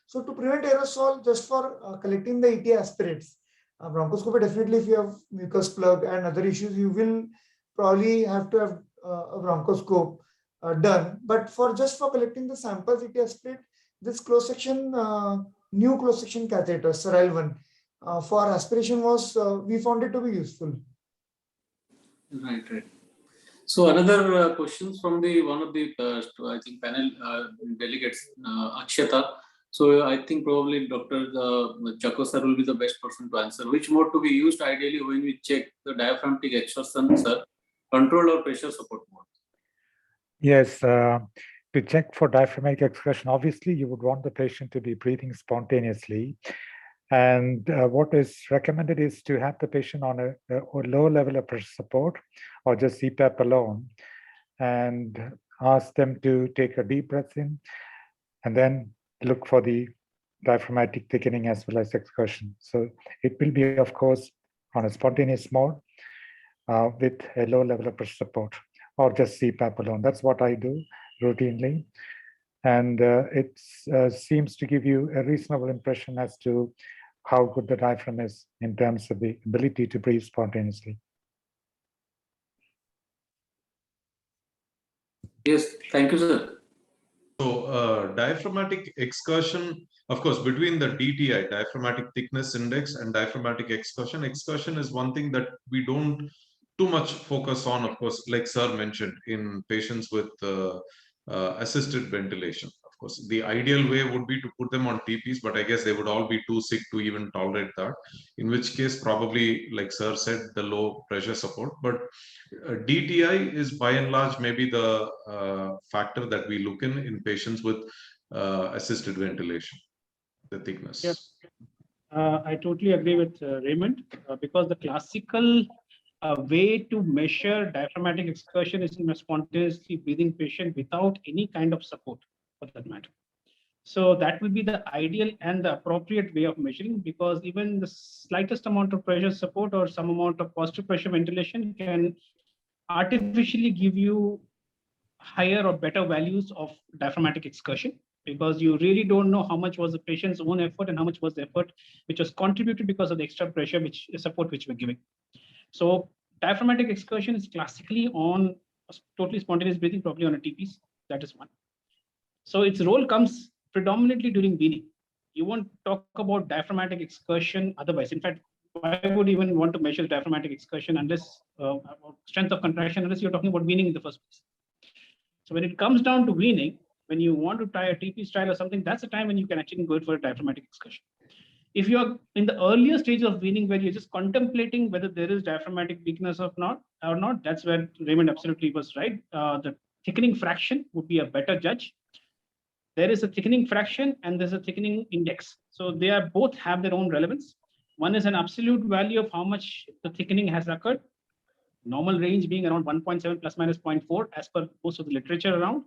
So to prevent aerosol, just for collecting the ET aspirates, bronchoscopy, definitely if you have mucus plug and other issues, you will probably have to have a bronchoscope done. But just for collecting the samples, ET aspirate, this closed section, new closed section catheter, sterile one, for aspiration was, we found it to be useful. Right. So another questions from one of the I think panel delegates, Akshata. So I think probably Dr. Chakko sir will be the best person to answer. Which mode to be used ideally when we check the diaphragmatic exertion, sir? Control or pressure support mode? Yes, to check for diaphragmatic excursion, obviously you would want the patient to be breathing spontaneously. And what is recommended is to have the patient on a low level of pressure support or just CPAP alone, and ask them to take a deep breath in and then look for the diaphragmatic thickening as well as excursion. So it will be, of course, on a spontaneous mode with a low level of pressure support or just CPAP alone. That's what I do routinely. And it seems to give you a reasonable impression as to how good the diaphragm is in terms of the ability to breathe spontaneously. Yes, thank you, sir. So diaphragmatic excursion, of course, between the DTI, diaphragmatic thickness index, and diaphragmatic excursion is one thing that we don't too much focus on, of course, like sir mentioned, in patients with assisted ventilation. Of Of course, the ideal way would be to put them on TPs, but I guess they would all be too sick to even tolerate that. In which case, probably, like Sir said, the low pressure support. But DTI is by and large maybe the factor that we look in patients with assisted ventilation, the thickness. Yes. I totally agree with Raymond, because the classical way to measure diaphragmatic excursion is in a spontaneously breathing patient without any kind of support, for that matter. So that will be the ideal and the appropriate way of measuring, because even the slightest amount of pressure support or some amount of positive pressure ventilation can artificially give you higher or better values of diaphragmatic excursion, because you really don't know how much was the patient's own effort and how much was the effort which was contributed because of the extra pressure which support which we're giving. So diaphragmatic excursion is classically on totally spontaneous breathing, probably on a TPs. That is one. So its role comes predominantly during weaning. You won't talk about diaphragmatic excursion otherwise. In fact, why would you even want to measure diaphragmatic excursion unless strength of contraction, unless you're talking about weaning in the first place? So when it comes down to weaning, when you want to tie a TP style or something, that's the time when you can actually go for a diaphragmatic excursion. If you're in the earlier stage of weaning, where you're just contemplating whether there is diaphragmatic weakness or not, that's where Raymond absolutely was right. The thickening fraction would be a better judge. There is a thickening fraction and there's a thickening index. So they are both have their own relevance. One is an absolute value of how much the thickening has occurred. Normal range being around 1.7 plus minus 0.4 as per most of the literature around.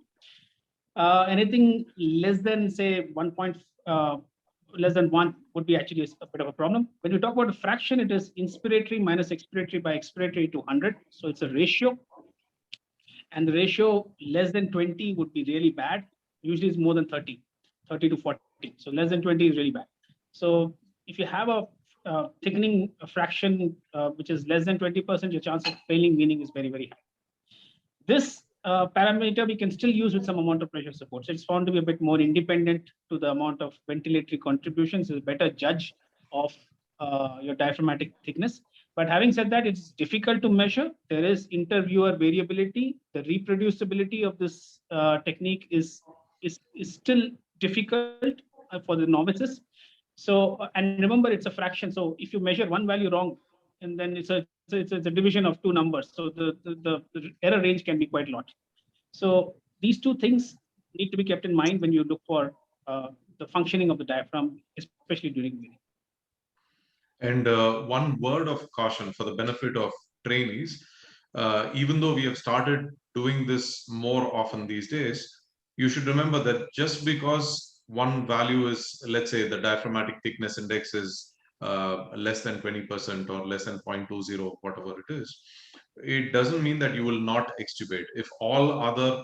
Anything less than say less than 1 would be actually a bit of a problem. When you talk about a fraction, it is inspiratory minus expiratory by expiratory to 100. So it's a ratio. And the ratio less than 20 would be really bad. Usually it's more than 30 to 40. So less than 20 is really bad. So if you have a thickening fraction which is less than 20%, your chance of failing weaning is very, very high. This parameter we can still use with some amount of pressure support. So it's found to be a bit more independent to the amount of ventilatory contributions. It's a better judge of your diaphragmatic thickness. But having said that, it's difficult to measure. There is interviewer variability. The reproducibility of this technique is still difficult for the novices. So, and remember, it's a fraction. So if you measure one value wrong, and then it's a division of two numbers. So the error range can be quite a lot. So these two things need to be kept in mind when you look for the functioning of the diaphragm, especially during weaning. And one word of caution for the benefit of trainees, even though we have started doing this more often these days, you should remember that just because one value is, let's say the diaphragmatic thickness index is less than 20% or less than 0.20, whatever it is, it doesn't mean that you will not extubate. If all other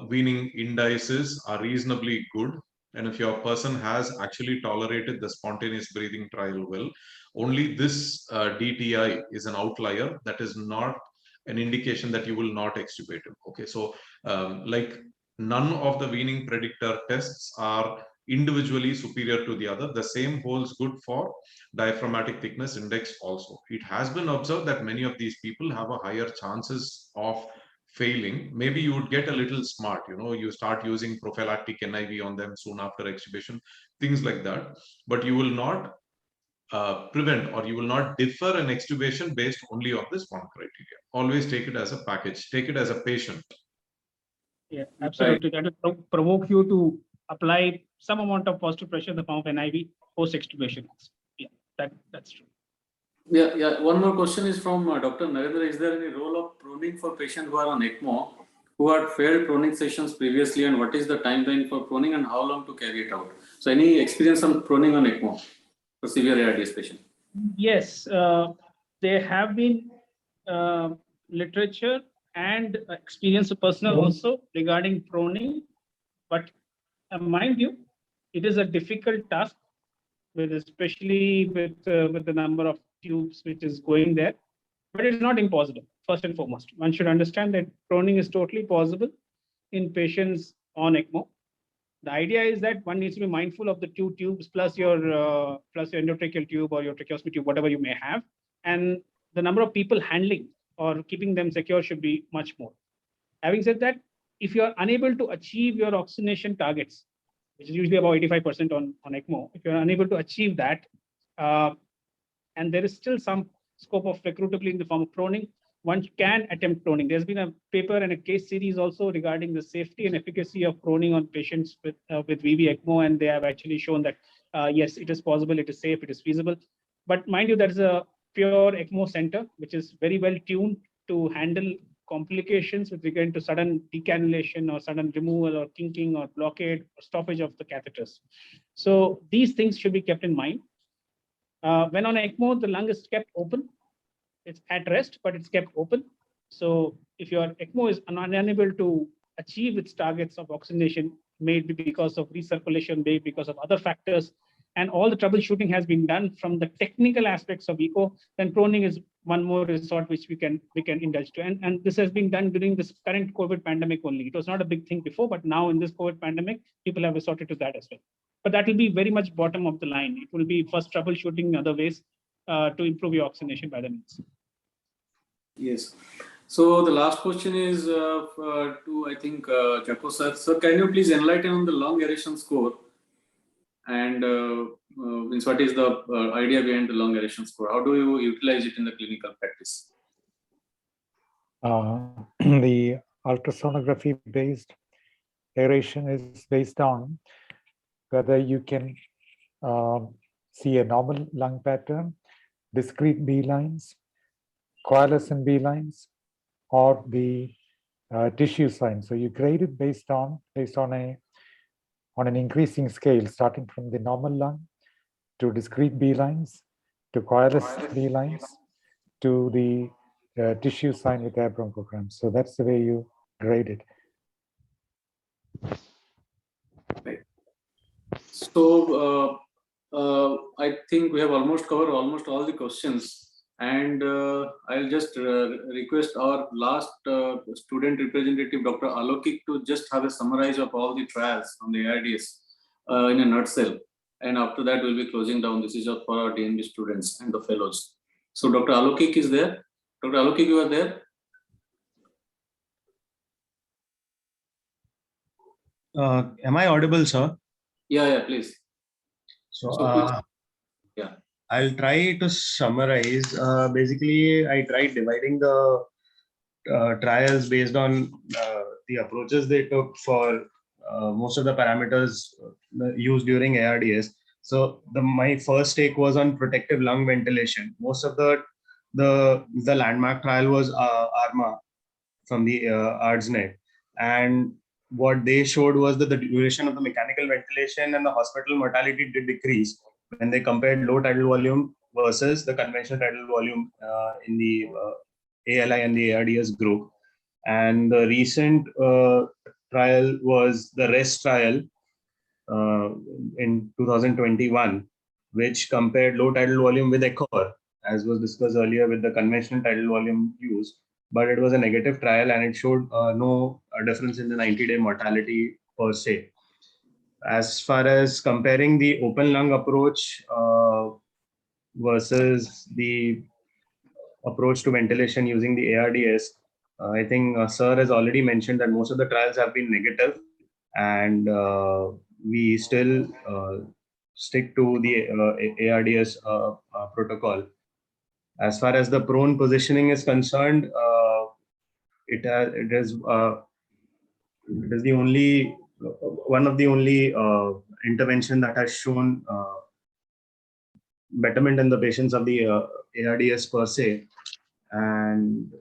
weaning indices are reasonably good, and if your person has actually tolerated the spontaneous breathing trial well, only this DTI is an outlier. That is not an indication that you will not extubate. Okay, so like none of the weaning predictor tests are individually superior to the other. The same holds good for diaphragmatic thickness index also. It has been observed that many of these people have a higher chances of failing. Maybe you would get a little smart, you start using prophylactic NIV on them soon after extubation, things like that. But you will not prevent, or you will not defer an extubation based only on this one criteria. Always take it as a package, take it as a patient. Yeah, absolutely. That will provoke you to apply some amount of positive pressure in the form of NIV post extubation. Yeah, that's true. Yeah. One more question is from Dr. Narendra. Is there any role of proning for patients who are on ECMO, who had failed proning sessions previously, and what is the timeline for proning and how long to carry it out? So any experience on proning on ECMO for severe ARDS patient? Yes, there have been literature and experience of personal also regarding proning, but mind you, it is a difficult task, especially with the number of tubes which is going there, but it's not impossible. First and foremost, one should understand that proning is totally possible in patients on ECMO. The idea is that one needs to be mindful of the two tubes plus your endotracheal tube or your tracheostomy tube, whatever you may have, and the number of people handling or keeping them secure should be much more. Having said that, if you are unable to achieve your oxygenation targets, which is usually about 85% on ECMO, if you're unable to achieve that, and there is still some scope of recruitability in the form of proning, one can attempt proning. There's been a paper and a case series also regarding the safety and efficacy of proning on patients with VV ECMO, and they have actually shown that yes, it is possible, it is safe, it is feasible. But mind you, there is a pure ECMO center which is very well tuned to handle complications with regard to sudden decannulation or sudden removal or kinking or blockade or stoppage of the catheters. So these things should be kept in mind. When on ECMO, the lung is kept open. It's at rest, but it's kept open. So if your ECMO is unable to achieve its targets of oxygenation, maybe because of recirculation, maybe because of other factors, and all the troubleshooting has been done from the technical aspects of echo, then proning is one more resort which we can indulge to. And this has been done during this current COVID pandemic only. It was not a big thing before, but now in this COVID pandemic, people have resorted to that as well. But that will be very much bottom of the line. It will be first troubleshooting in other ways to improve your oxygenation by the means. Yes. So the last question is to, I think, Jaco sir. Sir, can you please enlighten on the lung aeration score? And means what is the idea behind the lung aeration score? How do you utilize it in the clinical practice? The ultrasonography based aeration is based on whether you can see a normal lung pattern, discrete B lines, coalescent B lines, or the tissue sign. So you grade it based on an increasing scale, starting from the normal lung to discrete B lines, to coalescent B lines, to the tissue sign with air bronchogram. So that's the way you grade it. Right. So I think we have almost covered almost all the questions, and I'll just request our last student representative, Dr. Alokik, to just have a summarize of all the trials on the ARDS in a nutshell. And after that, we'll be closing down. This is for our DNB students and the fellows. So Dr. Alokik is there. Dr. Alokik, you are there? Am I audible, sir? Yeah, please. So, yeah, I'll try to summarize. Basically, I tried dividing the trials based on the approaches they took for most of the parameters used during ARDS. So my first take was on protective lung ventilation. Most of the landmark trial was ARMA from the ARDS-net, and what they showed was that the duration of the mechanical ventilation and the hospital mortality did decrease when they compared low tidal volume versus the conventional tidal volume in the ALI and the ARDS group. And the recent trial was the REST trial in 2021, which compared low tidal volume with ECHOR, as was discussed earlier with the conventional tidal volume use. But it was a negative trial and it showed no difference in the 90-day mortality per se. As far as comparing the open lung approach versus the approach to ventilation using the ARDS, I think Sir has already mentioned that most of the trials have been negative, and we still stick to the ARDS protocol. As far as the prone positioning is concerned, it is the only one of the only intervention that has shown betterment in the patients of the ARDS per se. And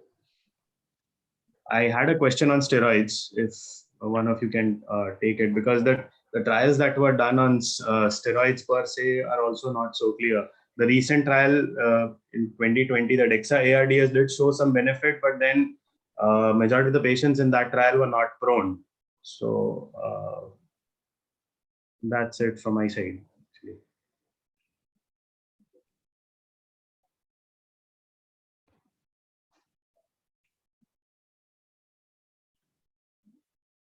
I had a question on steroids, if one of you can take it, because the trials that were done on steroids per se are also not so clear. The recent trial in 2020, the DEXA ARDS did show some benefit, but then majority of the patients in that trial were not prone. So that's it from my side, actually.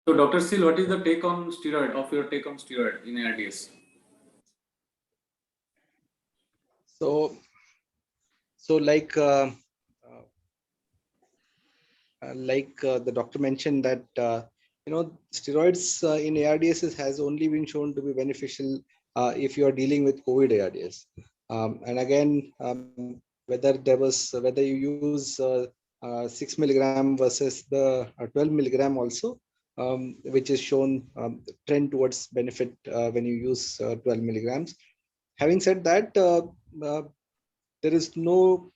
So Dr. Seal, what is the take on steroid, your take on steroid in ARDS? So like the doctor mentioned that steroids in ARDS has only been shown to be beneficial if you are dealing with COVID ARDS. And again, whether you use 6 milligram versus the 12 milligram also, which is shown trend towards benefit when you use 12 milligrams. Having said that, there is no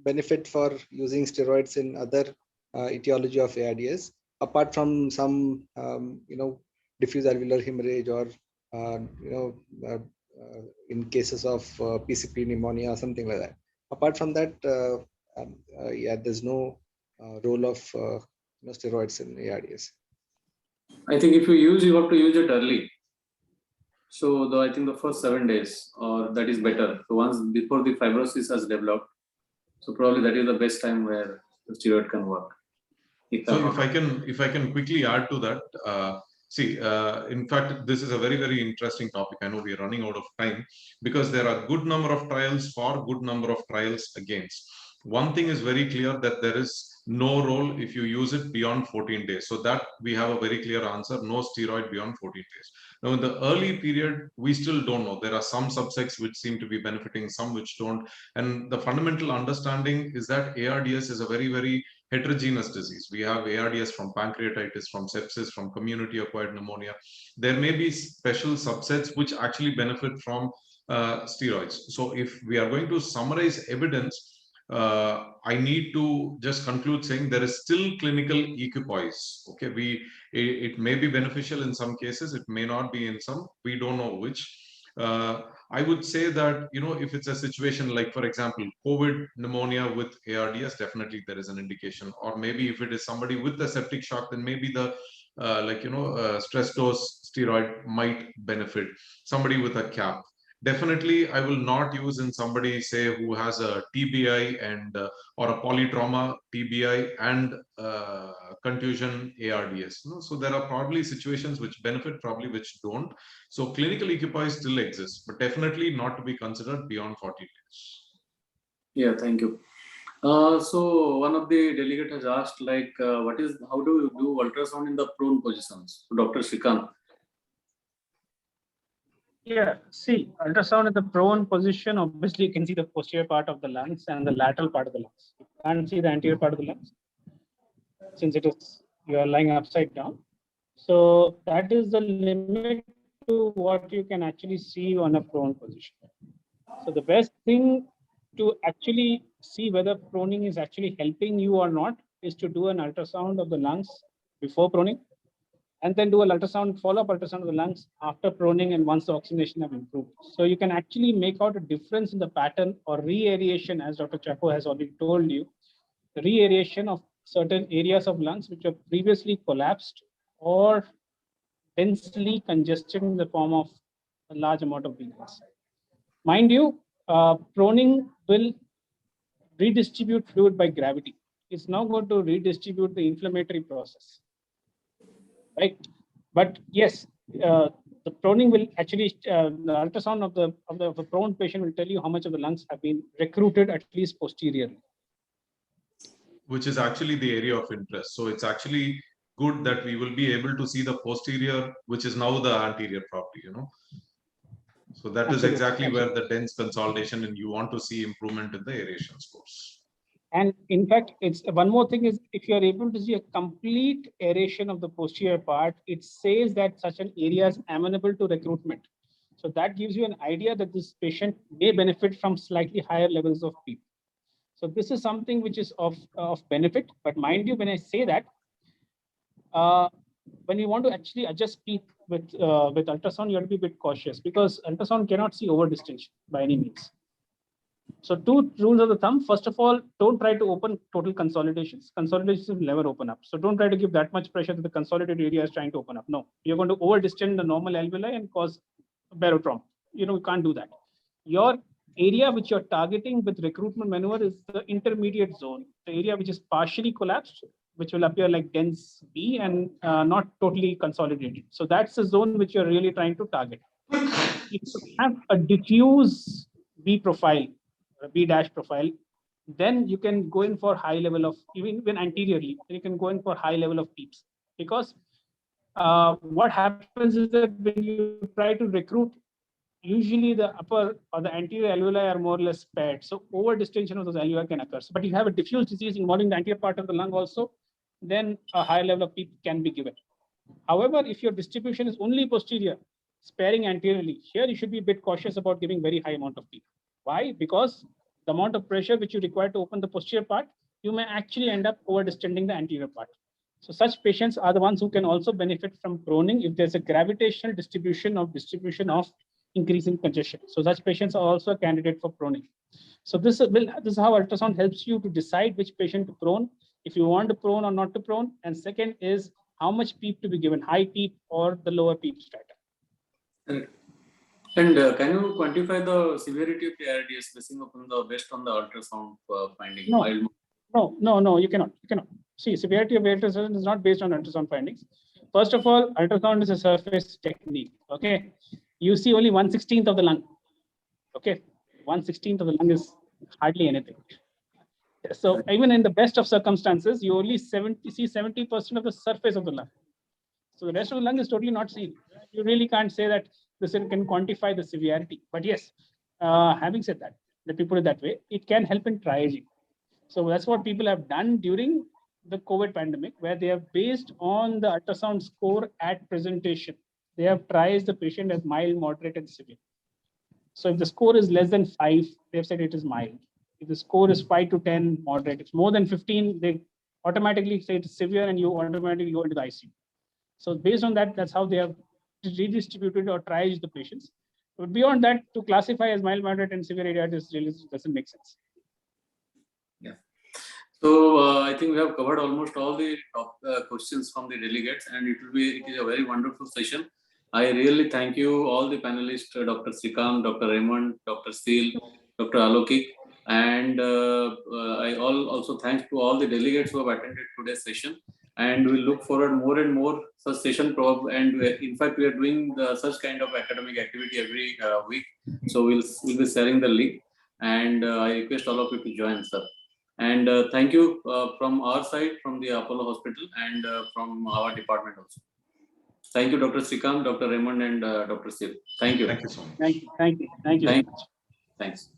benefit for using steroids in other etiology of ARDS, apart from some, diffuse alveolar hemorrhage or, in cases of PCP pneumonia or something like that. Apart from that, yeah, there's no role of steroids in ARDS. I think if you use, you have to use it early. So I think the first 7 days, or that is better. So once before the fibrosis has developed, so probably that is the best time where the steroid can work. So if I can quickly add to that, in fact, this is a very, very interesting topic. I know we are running out of time because there are good number of trials for, good number of trials against. One thing is very clear, that there is no role if you use it beyond 14 days. So that we have a very clear answer, no steroid beyond 14 days. Now in the early period, we still don't know. There are some subsets which seem to be benefiting, some which don't. And the fundamental understanding is that ARDS is a very, very heterogeneous disease. We have ARDS from pancreatitis, from sepsis, from community acquired pneumonia. There may be special subsets which actually benefit from steroids. So if we are going to summarize evidence, I need to just conclude saying there is still clinical equipoise. Okay, it may be beneficial in some cases, it may not be in some, we don't know which. I would say that, if it's a situation like, for example, COVID pneumonia with ARDS, definitely there is an indication. Or maybe if it is somebody with the septic shock, then maybe the stress dose steroid might benefit. Somebody with a CAP. Definitely, I will not use in somebody, say, who has a TBI and or a polytrauma TBI and contusion ARDS. So there are probably situations which benefit, probably which don't. So clinical equipoise still exists, but definitely not to be considered beyond 40 days. Yeah, thank you. So one of the delegate has asked, how do you do ultrasound in the prone positions? Dr. Shrikant. Yeah, see, ultrasound in the prone position, obviously you can see the posterior part of the lungs and the lateral part of the lungs. You can't see the anterior part of the lungs since you are lying upside down. So that is the limit to what you can actually see on a prone position. So the best thing to actually see whether proning is actually helping you or not is to do an ultrasound of the lungs before proning, and then do a follow-up ultrasound of the lungs after proning and once the oxygenation have improved. So you can actually make out a difference in the pattern or re-aeration, as Dr. Chapo has already told you, the re-aeration of certain areas of lungs which have previously collapsed or densely congested in the form of a large amount of venous. Mind you, proning will redistribute fluid by gravity. It's now going to redistribute the inflammatory process. Right, but yes, the proning will actually the ultrasound of the prone patient will tell you how much of the lungs have been recruited, at least posteriorly. Which is actually the area of interest. So it's actually good that we will be able to see the posterior, which is now the anterior property. So that is exactly where the dense consolidation, and you want to see improvement in the aeration scores. And in fact, it's one more thing is, if you are able to see a complete aeration of the posterior part, it says that such an area is amenable to recruitment. So that gives you an idea that this patient may benefit from slightly higher levels of PEEP. So this is something which is of benefit. But mind you, when I say that, when you want to actually adjust PEEP with ultrasound, you have to be a bit cautious, because ultrasound cannot see over distension by any means. So 2 rules of the thumb. First of all, don't try to open total consolidations. Consolidations will never open up. So don't try to give that much pressure that the consolidated area is trying to open up. No, you're going to over distend the normal alveoli and cause barotrauma. You can't do that. Your area which you're targeting with recruitment maneuver is the intermediate zone, the area which is partially collapsed, which will appear like dense B and not totally consolidated. So that's the zone which you're really trying to target. If you have a diffuse B profile, a B dash profile, then you can go in for high level of, even anteriorly, you can go in for high level of PEEPs, because what happens is that when you try to recruit, usually the upper or the anterior alveoli are more or less spared. So over distension of those alveoli can occur. But if you have a diffuse disease involving the anterior part of the lung also, then a higher level of PEEP can be given. However, if your distribution is only posterior, sparing anteriorly, here you should be a bit cautious about giving very high amount of PEEP. Why? Because the amount of pressure which you require to open the posterior part, you may actually end up over distending the anterior part. So such patients are the ones who can also benefit from proning if there's a gravitational distribution of increasing congestion. So such patients are also a candidate for proning. So this is how ultrasound helps you to decide which patient to prone, if you want to prone or not to prone. And second is how much PEEP to be given, high PEEP or the lower PEEP strata. And can you quantify the severity of the ARDS based on the ultrasound finding? No, you cannot. See, severity of ultrasound is not based on ultrasound findings. First of all, ultrasound is a surface technique. Okay, you see only 1/16 of the lung. Okay, 1/16 of the lung is hardly anything. So even in the best of circumstances, you only see 70% of the surface of the lung. So the rest of the lung is totally not seen. You really can't say that this can quantify the severity. But yes, having said that, let me put it that way, it can help in triaging. So that's what people have done during the COVID pandemic, where they have based on the ultrasound score at presentation. They have triaged the patient as mild, moderate, and severe. So if the score is less than 5, they've said it is mild. If the score is 5 to 10, moderate. It's more than 15, they automatically say it's severe and you automatically go into the ICU. So based on that, that's how they have redistributed or triaged the patients. But beyond that, to classify as mild, moderate, and severe ARDS really doesn't make sense. Yeah. So I think we have covered almost all the top questions from the delegates, and it is a very wonderful session. I really thank you all the panelists, Dr. Srikanth, Dr. Raymond, Dr. Steele, Dr. Alokik, and I also thanks to all the delegates who have attended today's session. And we look forward more and more such session and in fact we are doing such kind of academic activity every week. So we'll be sharing the link, and I request all of you to join, sir. And thank you from our side, from the Apollo Hospital, and from our department also. Thank you, Dr. Srikanth, Dr. Raymond, and Dr. Steele. Thank you. Thank you so much. Thank you. Thank you. Thank you. Thanks.